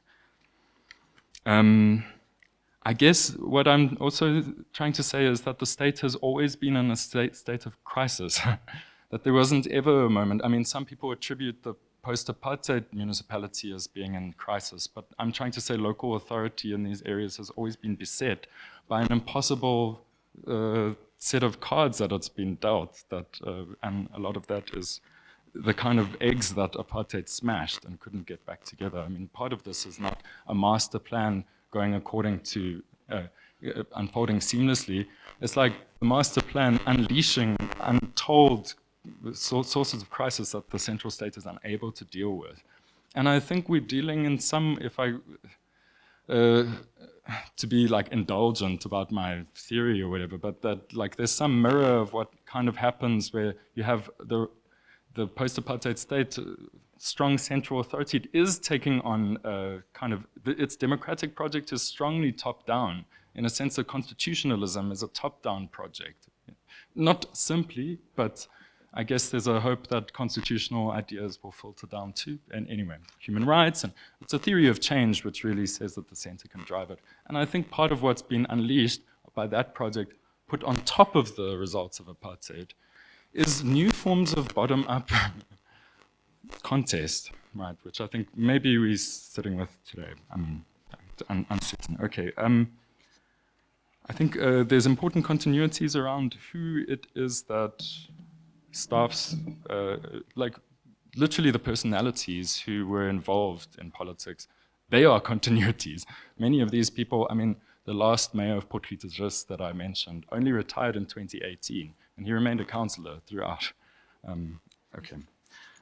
I guess what I'm also trying to say is that the state has always been in a state of crisis. That there wasn't ever a moment. I mean, some people attribute the post-apartheid municipality as being in crisis, but I'm trying to say local authority in these areas has always been beset by an impossible set of cards that it's been dealt. And a lot of that is the kind of eggs that apartheid smashed and couldn't get back together. I mean, part of this is not a master plan going according to unfolding seamlessly. It's like the master plan unleashing untold sources of crisis that the central state is unable to deal with. And I think we're dealing in some, to be like indulgent about my theory or whatever, but that like there's some mirror of what kind of happens where you have the post-apartheid state, strong central authority. It is taking on its democratic project is strongly top-down. In a sense, that constitutionalism is a top-down project. Not simply, but I guess there's a hope that constitutional ideas will filter down too. And anyway, human rights, and it's a theory of change which really says that the center can drive it. And I think part of what's been unleashed by that project, put on top of the results of apartheid, is new forms of bottom-up contest, right? Which I think maybe we're sitting with today. I mean, uncertain. Okay. I think there's important continuities around who it is that staffs, like literally the personalities who were involved in politics, they are continuities. Many of these people, I mean, the last mayor of Port Elizabeth that I mentioned only retired in 2018, and he remained a councillor throughout.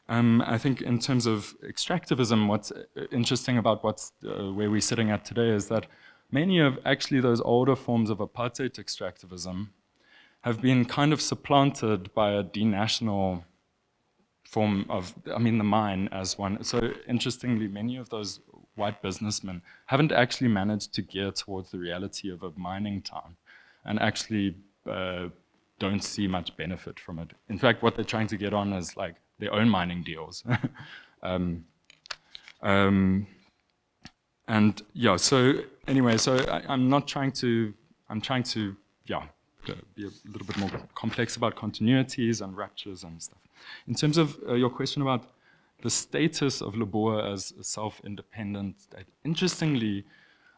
I think in terms of extractivism, what's interesting about where we're sitting at today is that many of actually those older forms of apartheid extractivism have been kind of supplanted by a denational form of, the mine as one. So interestingly, many of those white businessmen haven't actually managed to gear towards the reality of a mining town and actually don't see much benefit from it. In fact, what they're trying to get on is like their own mining deals. And yeah, so anyway, I'm trying to be a little bit more complex about continuities and ruptures and stuff. In terms of your question about the status of Leboa as a self-independent state, interestingly,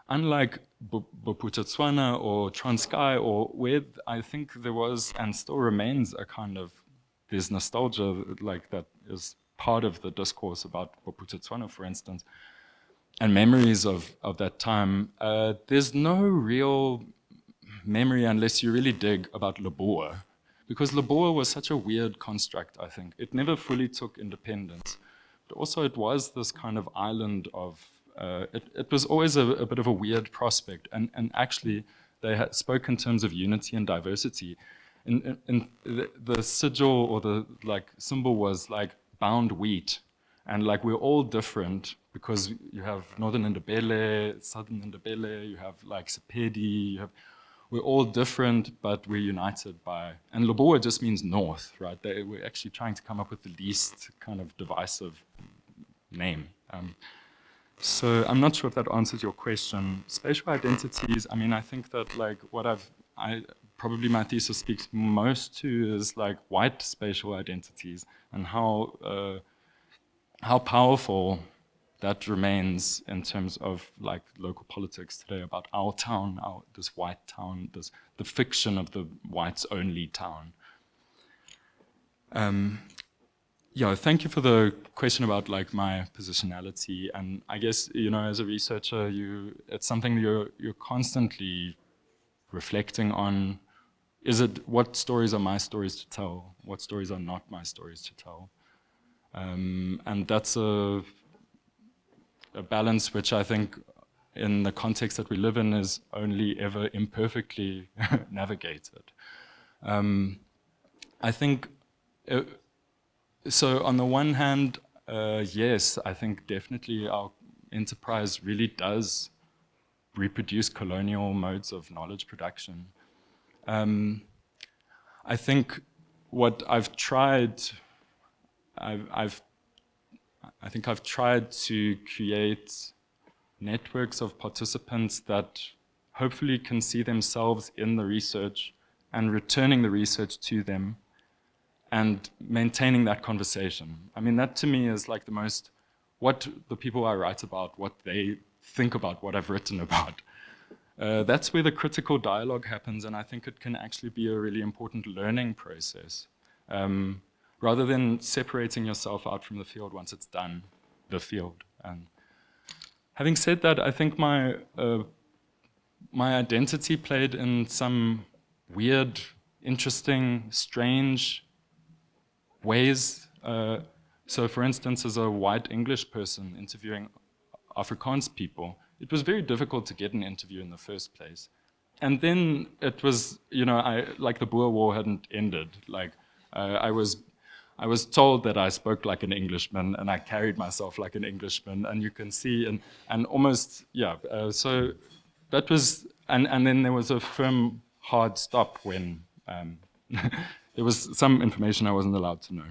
unlike Bophuthatswana or Transkei, or where I think there was and still remains a kind of, there's nostalgia like that is part of the discourse about Bophuthatswana, for instance, and memories of that time, there's no real memory unless you really dig about Leboa, because Leboa was such a weird construct, I think. It never fully took independence, but also it was this kind of island of, it was always a bit of a weird prospect, and actually they had spoke in terms of unity and diversity. In the sigil or the like symbol was like bound wheat, and like we're all different because you have Northern Ndebele, Southern Ndebele, you have like Sepedi, we're all different, but we're united by, and Leboa just means north, right? We're actually trying to come up with the least kind of divisive name. So I'm not sure if that answers your question. Spatial identities, I mean, I think that like what I probably my thesis speaks most to is like white spatial identities and how powerful that remains in terms of like local politics today about our town, this white town, the fiction of the whites only town. Yeah, thank you for the question about like my positionality, and I guess, you know, as a researcher, it's something you're constantly reflecting on. Is it, what stories are my stories to tell? What stories are not my stories to tell? And that's a balance which I think in the context that we live in is only ever imperfectly navigated. I think, so on the one hand, yes, I think definitely our enterprise really does reproduce colonial modes of knowledge production. I think what I've tried, I think I've tried to create networks of participants that hopefully can see themselves in the research and returning the research to them and maintaining that conversation. I mean, that to me is like the most, what the people I write about, what they think about what I've written about. That's where the critical dialogue happens, and I think it can actually be a really important learning process. Rather than separating yourself out from the field once it's done, the field. And having said that, I think my identity played in some weird, interesting, strange ways. So for instance, as a white English person interviewing Afrikaans people, it was very difficult to get an interview in the first place. And then it was, you know, like the Boer War hadn't ended. Like I was told that I spoke like an Englishman and I carried myself like an Englishman, and you can see, and almost, yeah. So that was, and then there was a firm, hard stop when there was some information I wasn't allowed to know.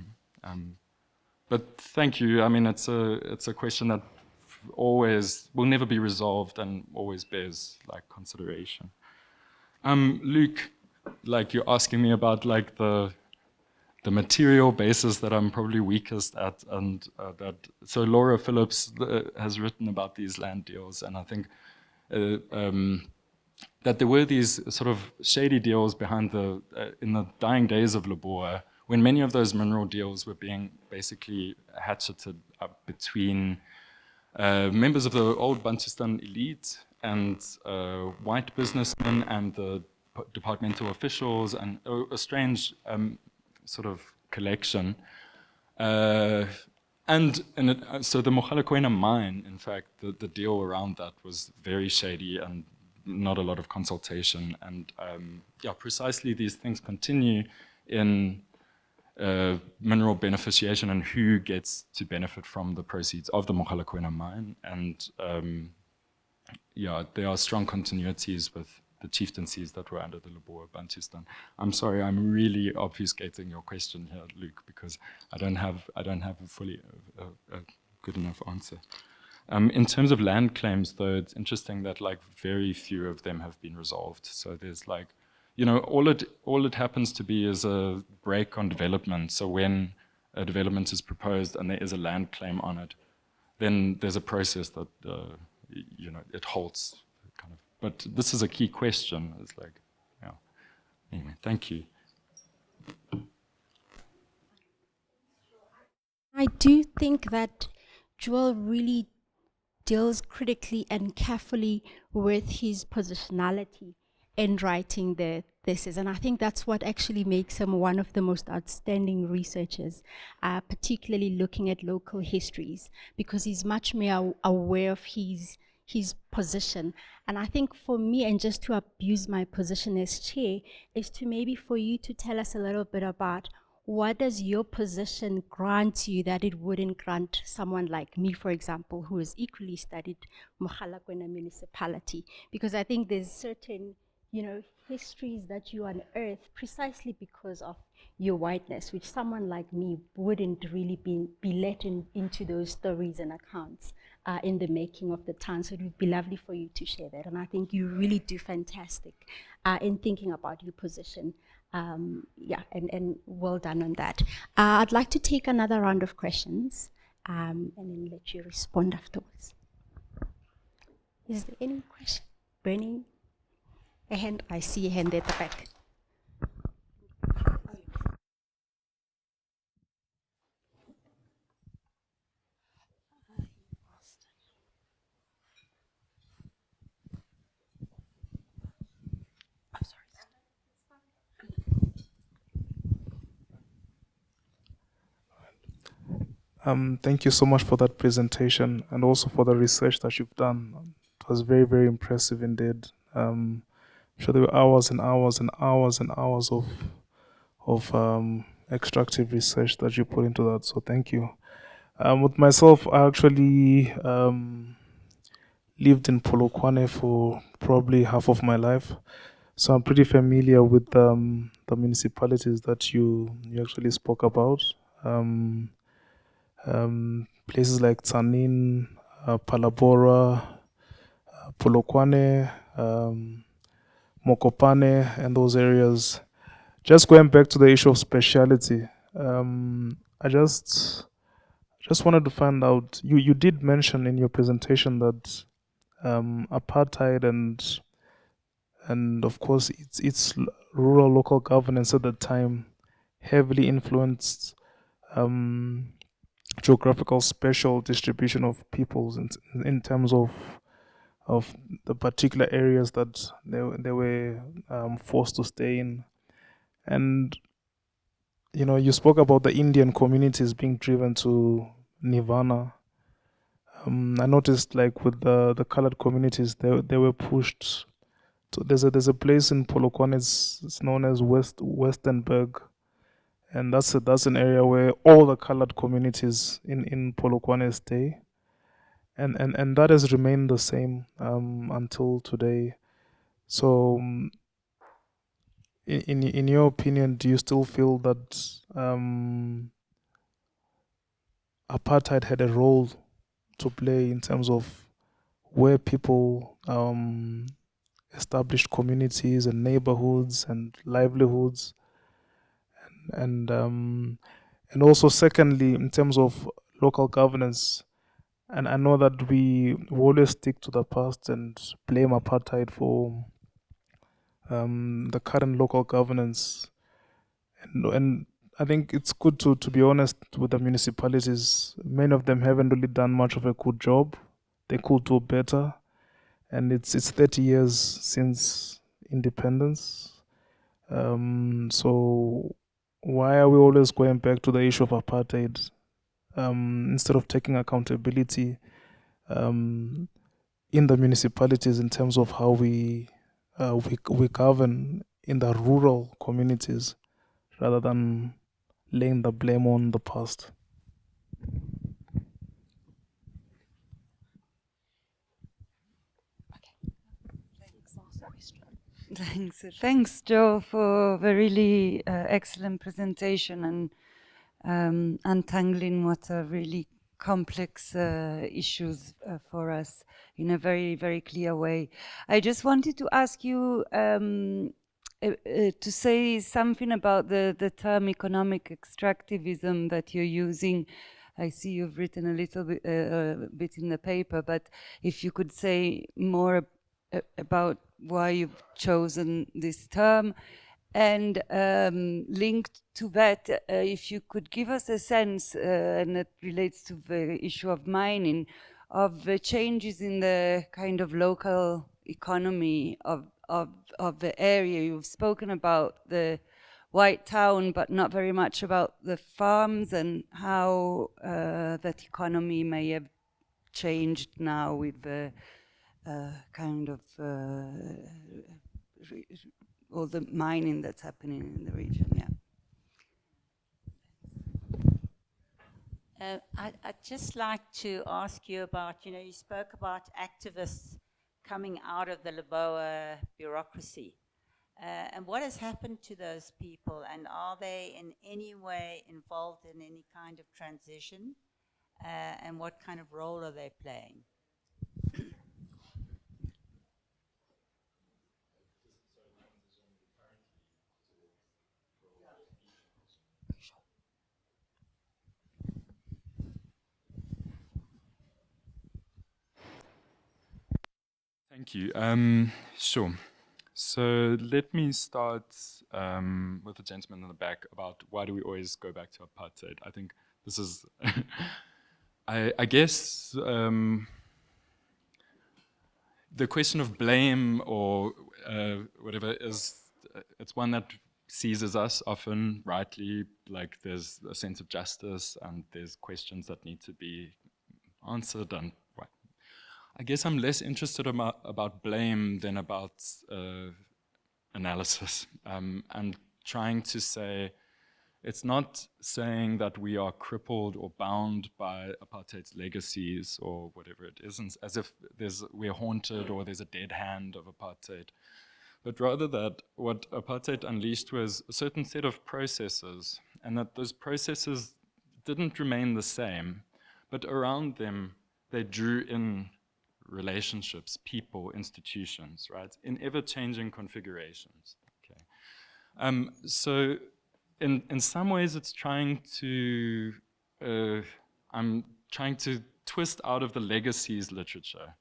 But thank you. I mean, it's a question that always will never be resolved and always bears like consideration. Luke, like you're asking me about like the material basis that I'm probably weakest at, and so Laura Phillips has written about these land deals, and I think that there were these sort of shady deals behind in the dying days of Leboa, when many of those mineral deals were being basically hatcheted up between members of the old Bantustan elite and white businessmen and the departmental officials, and a strange sort of collection. So the Mogalakwena mine, in fact, the deal around that was very shady and not a lot of consultation. And yeah, precisely these things continue in mineral beneficiation and who gets to benefit from the proceeds of the Mogalakwena mine. And yeah, there are strong continuities with the chieftaincies that were under the Leboa Bantustan. I'm sorry, I'm really obfuscating your question here, Luke, because I don't have a fully good enough answer. In terms of land claims, though, it's interesting that like very few of them have been resolved. So there's like, you know, all it happens to be is a break on development. So when a development is proposed and there is a land claim on it, then there's a process that you know, it halts, kind of. But this is a key question. It's like, yeah. Anyway, thank you. I do think that Joel really deals critically and carefully with his positionality in writing the thesis. And I think that's what actually makes him one of the most outstanding researchers, particularly looking at local histories, because he's much more aware of his position. And I think for me, and just to abuse my position as chair, is to maybe for you to tell us a little bit about what does your position grant you that it wouldn't grant someone like me, for example, who has equally studied Mogalakwena Municipality? Because I think there's certain, you know, histories that you unearth precisely because of your whiteness, which someone like me wouldn't really be let into those stories and accounts. in the making of the town. So it would be lovely for you to share that. And I think you really do fantastic in thinking about your position. And well done on that. I'd like to take another round of questions and then let you respond afterwards. Is there any question? Burning a hand? I see a hand at the back. Thank you so much for that presentation and also for the research that you've done. It was very, very impressive indeed. I'm sure there were hours and hours and hours and hours of extractive research that you put into that. So thank you. With myself, I actually lived in Polokwane for probably half of my life. So I'm pretty familiar with the municipalities that you actually spoke about. Places like Tsanin, Palabora, Polokwane, Mokopane, and those areas. Just going back to the issue of speciality, I just wanted to find out. You did mention in your presentation that apartheid and of course its rural local governance at the time heavily influenced geographical spatial distribution of peoples in terms of the particular areas that they were forced to stay in. And you spoke about the Indian communities being driven to nirvana. I noticed like with the colored communities, they were pushed. So there's a place in Polokwane, it's known as Westernburg, and that's an area where all the colored communities in Polokwane stay, and that has remained the same until today. So, in your opinion, do you still feel that apartheid had a role to play in terms of where people established communities and neighborhoods and livelihoods, and also secondly, in terms of local governance? And I know that we always stick to the past and blame apartheid for the current local governance. And I think it's good to be honest with the municipalities. Many of them haven't really done much of a good job. They could do better. And it's 30 years since independence. So why are we always going back to the issue of apartheid instead of taking accountability in the municipalities in terms of how we govern in the rural communities rather than laying the blame on the past? Thanks, Joe, for the really excellent presentation and untangling what are really complex issues for us in a very, very clear way. I just wanted to ask you to say something about the term economic extractivism that you're using. I see you've written a little bit in the paper, but if you could say more about why you've chosen this term, and linked to that, if you could give us a sense, and it relates to the issue of mining, of the changes in the kind of local economy of the area. You've spoken about the white town, but not very much about the farms and how that economy may have changed now with the kind of all the mining that's happening in the region. I'd just like to ask you about, you spoke about activists coming out of the Laboa bureaucracy. And what has happened to those people, and are they in any way involved in any kind of transition? and what kind of role are they playing? Thank you. Sure. So let me start with the gentleman in the back about why do we always go back to apartheid. I think this is, I guess, the question of blame or whatever is, it's one that seizes us often, rightly, like there's a sense of justice and there's questions that need to be answered. And I guess I'm less interested about blame than about analysis and trying to say, it's not saying that we are crippled or bound by apartheid's legacies or whatever it isn't, as if we're haunted or there's a dead hand of apartheid, but rather that what apartheid unleashed was a certain set of processes, and that those processes didn't remain the same, but around them they drew in relationships, people, institutions, right, in ever-changing configurations. Okay, so in some ways, it's trying to I'm trying to twist out of the legacies literature,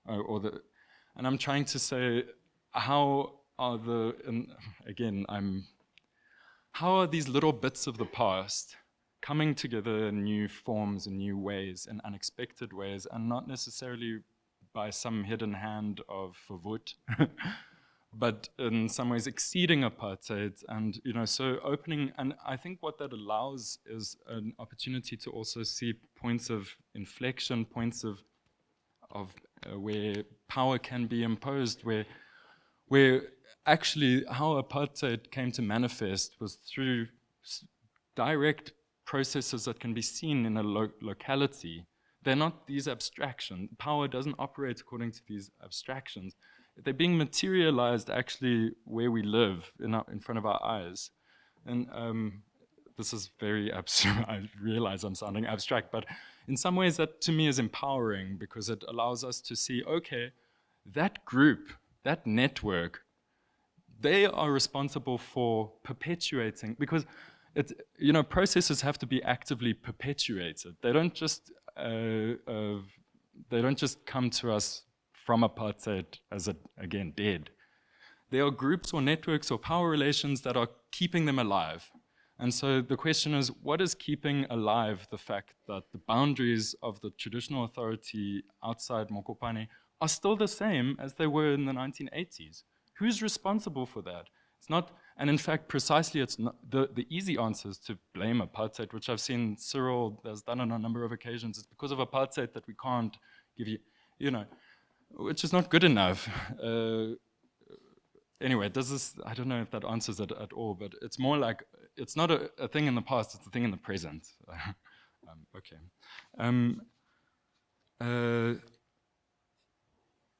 and I'm trying to say how are how are these little bits of the past coming together in new forms, in new ways, in unexpected ways, and not necessarily by some hidden hand of Verwoerd, but in some ways exceeding apartheid, and so opening. And I think what that allows is an opportunity to also see points of inflection, points of where power can be imposed, where actually how apartheid came to manifest was through direct processes that can be seen in a locality. They're not these abstractions. Power doesn't operate according to these abstractions. They're being materialized actually where we live, in front of our eyes. And this is very abstract. I realize I'm sounding abstract, but in some ways that to me is empowering because it allows us to see, okay, that group, that network, they are responsible for perpetuating, because processes have to be actively perpetuated. They don't just come to us from apartheid as again dead. There are groups or networks or power relations that are keeping them alive. And so the question is, what is keeping alive the fact that the boundaries of the traditional authority outside Mokopane are still the same as they were in the 1980s? Who's responsible for that? It's not, and in fact, precisely, it's not the easy answer is to blame apartheid, which I've seen Cyril has done on a number of occasions. It's because of apartheid that we can't give you, which is not good enough. Anyway, I don't know if that answers it at all, but it's more like, it's not a thing in the past, it's a thing in the present. Okay.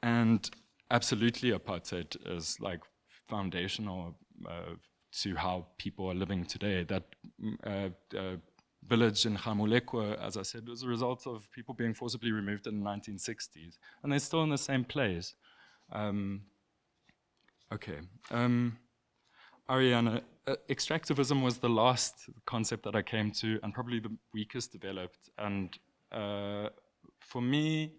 And absolutely apartheid is like foundational to how people are living today. That village in Gamulekwa, as I said, was a result of people being forcibly removed in the 1960s. And they're still in the same place. Okay. Ariana, extractivism was the last concept that I came to and probably the weakest developed. And for me,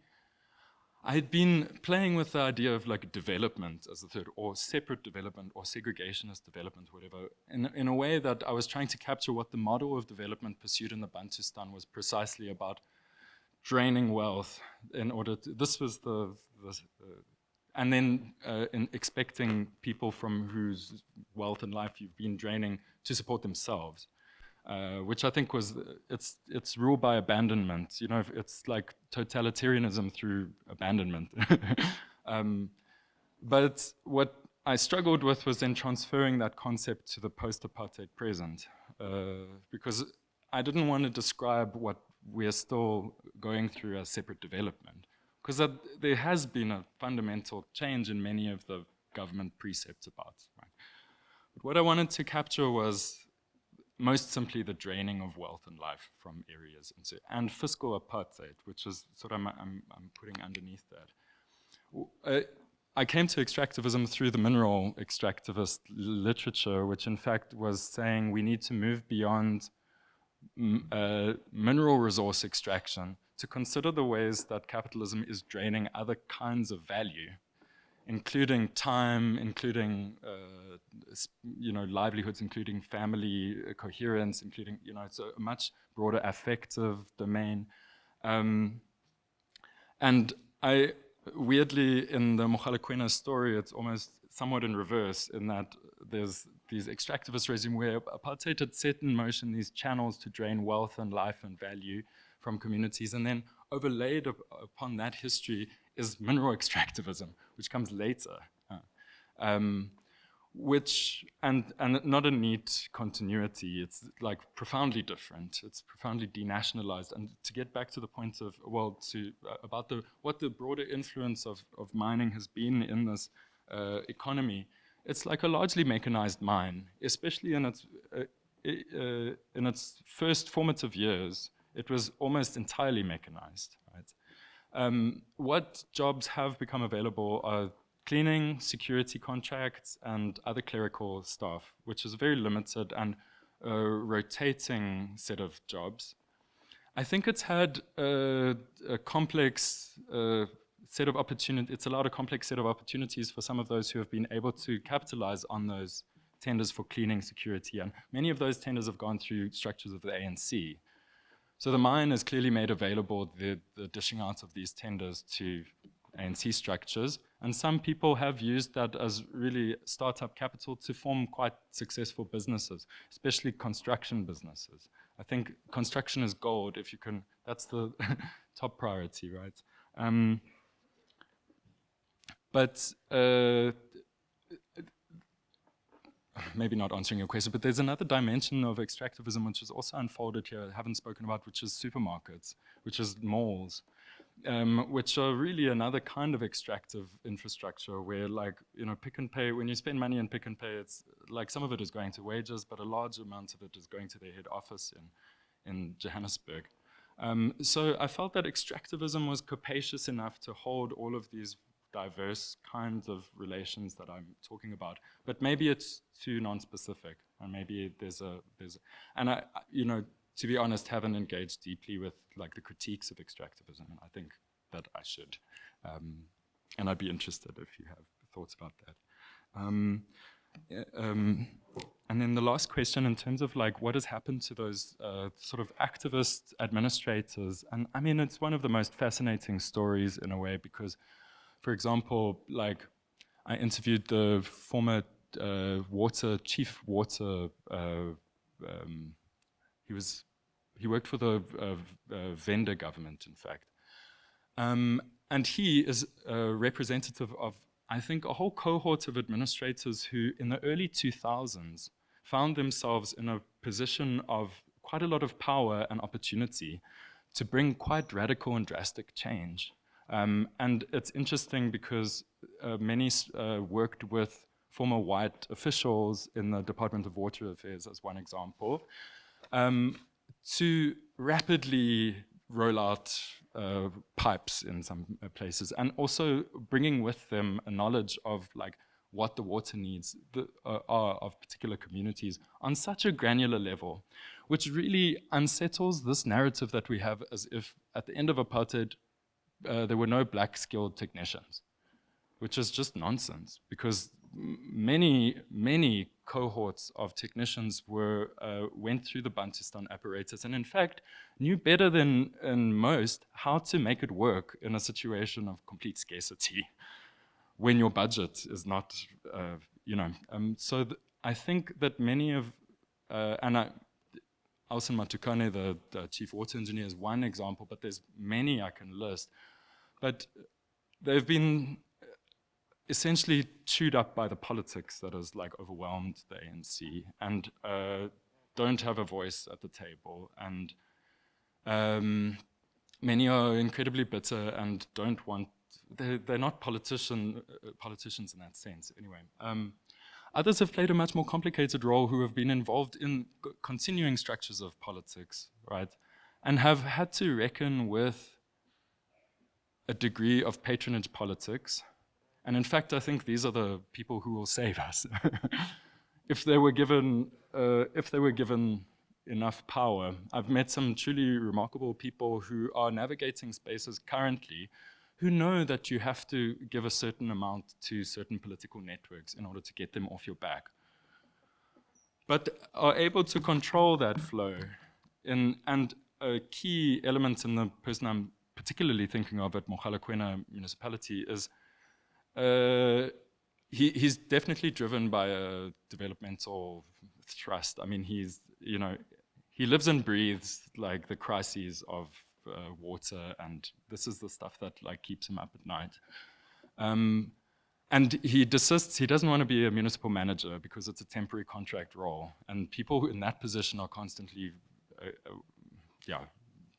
I had been playing with the idea of like development as the third, or separate development, or segregationist development, whatever, in a way that I was trying to capture what the model of development pursued in the Bantustan was precisely about draining wealth in order to, this was and then in expecting people from whose wealth and life you've been draining to support themselves. Which I think was, it's rule by abandonment. It's like totalitarianism through abandonment. But what I struggled with was then transferring that concept to the post-apartheid present, because I didn't want to describe what we're still going through as separate development, because there has been a fundamental change in many of the government precepts about. Right? But what I wanted to capture was most simply the draining of wealth and life from areas, and fiscal apartheid, which is sort of I'm putting underneath that. I came to extractivism through the mineral extractivist literature, which in fact was saying we need to move beyond mineral resource extraction to consider the ways that capitalism is draining other kinds of value, including time, including livelihoods, including family coherence, including it's a much broader affective domain. And I weirdly in the Mogalakwena story, it's almost somewhat in reverse in that there's these extractivist regime where apartheid had set in motion these channels to drain wealth and life and value from communities, and then overlaid upon that history is mineral extractivism, which comes later, which and not a neat continuity. It's like profoundly different. It's profoundly denationalized. And to get back to the point of about what the broader influence of mining has been in this economy, it's like a largely mechanized mine, especially in its first formative years. It was almost entirely mechanized, right? What jobs have become available are cleaning, security contracts, and other clerical staff, which is a very limited and rotating set of jobs. I think it's had a complex set of opportunities. It's allowed a complex set of opportunities for some of those who have been able to capitalize on those tenders for cleaning, security, and many of those tenders have gone through structures of the ANC. So the mine has clearly made available the dishing out of these tenders to ANC structures, and some people have used that as really startup capital to form quite successful businesses, especially construction businesses. I think construction is gold if you can, that's the top priority, right? But maybe not answering your question, but there's another dimension of extractivism which is also unfolded here, I haven't spoken about, which is supermarkets, which is malls, which are really another kind of extractive infrastructure where, like, Pick and Pay, when you spend money in Pick and Pay, it's like some of it is going to wages, but a large amount of it is going to their head office in Johannesburg. So I felt that extractivism was capacious enough to hold all of these diverse kinds of relations that I'm talking about, but maybe it's too non-specific, and maybe and I, to be honest, haven't engaged deeply with like the critiques of extractivism, and I think that I should, and I'd be interested if you have thoughts about that. And then the last question, in terms of like what has happened to those sort of activist administrators, and I mean it's one of the most fascinating stories in a way because, for example, like I interviewed the former chief water. He worked for the vendor government, in fact, and he is a representative of, I think, a whole cohort of administrators who, in the early 2000s, found themselves in a position of quite a lot of power and opportunity to bring quite radical and drastic change. And it's interesting because many worked with former white officials in the Department of Water Affairs, as one example, to rapidly roll out pipes in some places, and also bringing with them a knowledge of like what the water needs are of particular communities on such a granular level, which really unsettles this narrative that we have as if at the end of apartheid, there were no black skilled technicians, which is just nonsense, because many cohorts of technicians went through the Bantustan apparatus and in fact knew better than most how to make it work in a situation of complete scarcity when your budget is not, I think that many of, Alson Matukane, the chief water engineer, is one example, but there's many I can list. But they've been essentially chewed up by the politics that has like overwhelmed the ANC and don't have a voice at the table. And many are incredibly bitter and don't want, they're not politicians in that sense. Anyway, Others have played a much more complicated role who have been involved in continuing structures of politics, right? And have had to reckon with a degree of patronage politics. And in fact, I think these are the people who will save us. If they were given enough power. I've met some truly remarkable people who are navigating spaces currently who know that you have to give a certain amount to certain political networks in order to get them off your back, but are able to control that flow. And a key element in the person I'm particularly thinking of at Mogalakwena Municipality is he's definitely driven by a developmental thrust. I mean, he lives and breathes like the crises of water, and this is the stuff that like keeps him up at night. And he desists, he doesn't want to be a municipal manager because it's a temporary contract role, and people in that position are constantly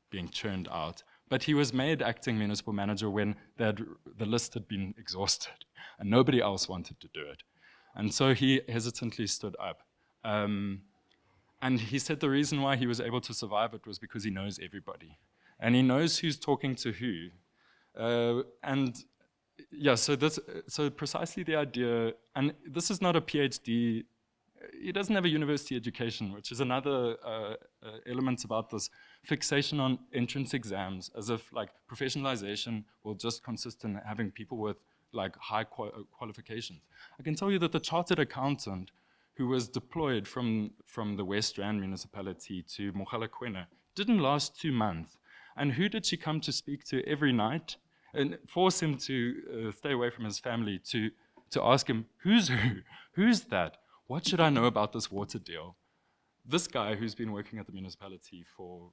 being churned out. But he was made acting municipal manager when the list had been exhausted and nobody else wanted to do it. And so he hesitantly stood up. And he said the reason why he was able to survive it was because he knows everybody. And he knows who's talking to who. So precisely the idea, and this is not a PhD, he doesn't have a university education, which is another element about this fixation on entrance exams, as if like professionalization will just consist in having people with like high qualifications. I can tell you that the chartered accountant who was deployed from the West Rand municipality to Mogalakwena didn't last 2 months. And who did she come to speak to every night and force him to stay away from his family to ask him, who's who? Who's that? What should I know about this water deal? This guy who's been working at the municipality for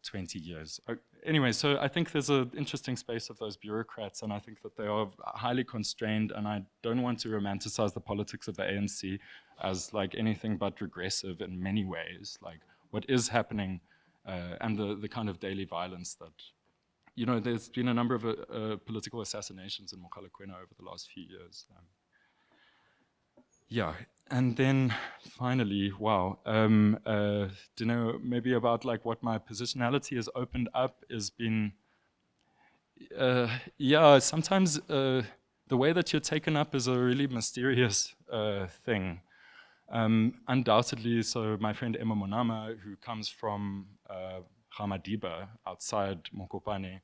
20 years. Anyway, so I think there's an interesting space of those bureaucrats, and I think that they are highly constrained, and I don't want to romanticize the politics of the ANC as like anything but regressive in many ways, like what is happening and the kind of daily violence that, you know, there's been a number of political assassinations in Mogalakwena over the last few years. And then finally, to know maybe about like what my positionality has opened up has been, sometimes the way that you're taken up is a really mysterious thing. Undoubtedly, so my friend Emma Monama, who comes from Gamadiba outside Mokopane,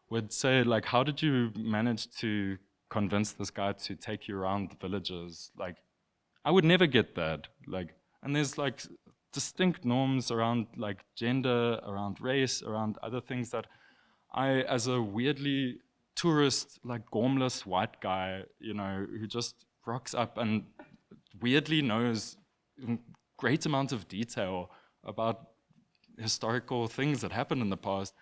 would say, like, how did you manage to convince this guy to take you around the villages? Like, I would never get that. Like, and there's like distinct norms around like gender, around race, around other things that I, as a weirdly tourist, like gormless white guy, you know, who just rocks up and weirdly knows great amount of detail about historical things that happened in the past.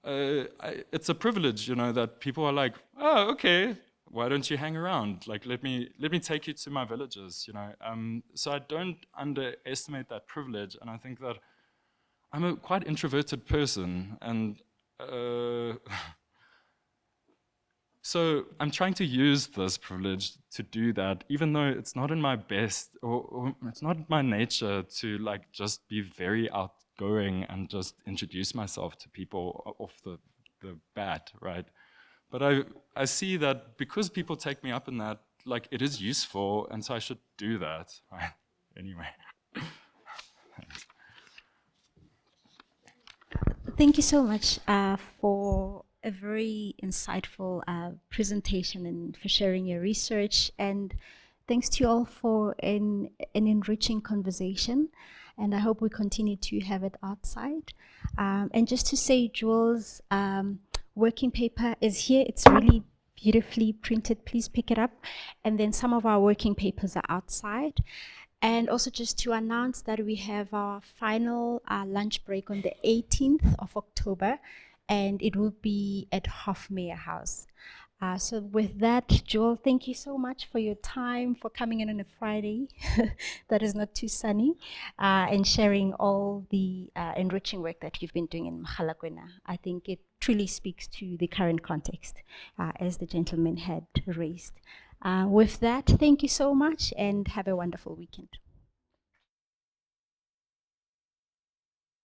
It's a privilege, you know, that people are like, oh, okay, why don't you hang around? Like, let me take you to my villages, you know. So I don't underestimate that privilege, and I think that I'm a quite introverted person, and so I'm trying to use this privilege to do that, even though it's not in my best, or it's not my nature to like just be very outgoing and just introduce myself to people off the bat, right? But I see that because people take me up in that, like it is useful, and so I should do that. Right? Anyway. Thank you so much for a very insightful presentation and for sharing your research. And thanks to you all for an enriching conversation. And I hope we continue to have it outside. And just to say, Jewel's working paper is here. It's really beautifully printed. Please pick it up. And then some of our working papers are outside. And also just to announce that we have our final lunch break on the 18th of October, and it will be at Hofmeyer House. So with that, Joel, thank you so much for your time, for coming in on a Friday that is not too sunny, and sharing all the enriching work that you've been doing in Mogalakwena. I think it truly speaks to the current context, as the gentleman had raised. With that, thank you so much and have a wonderful weekend.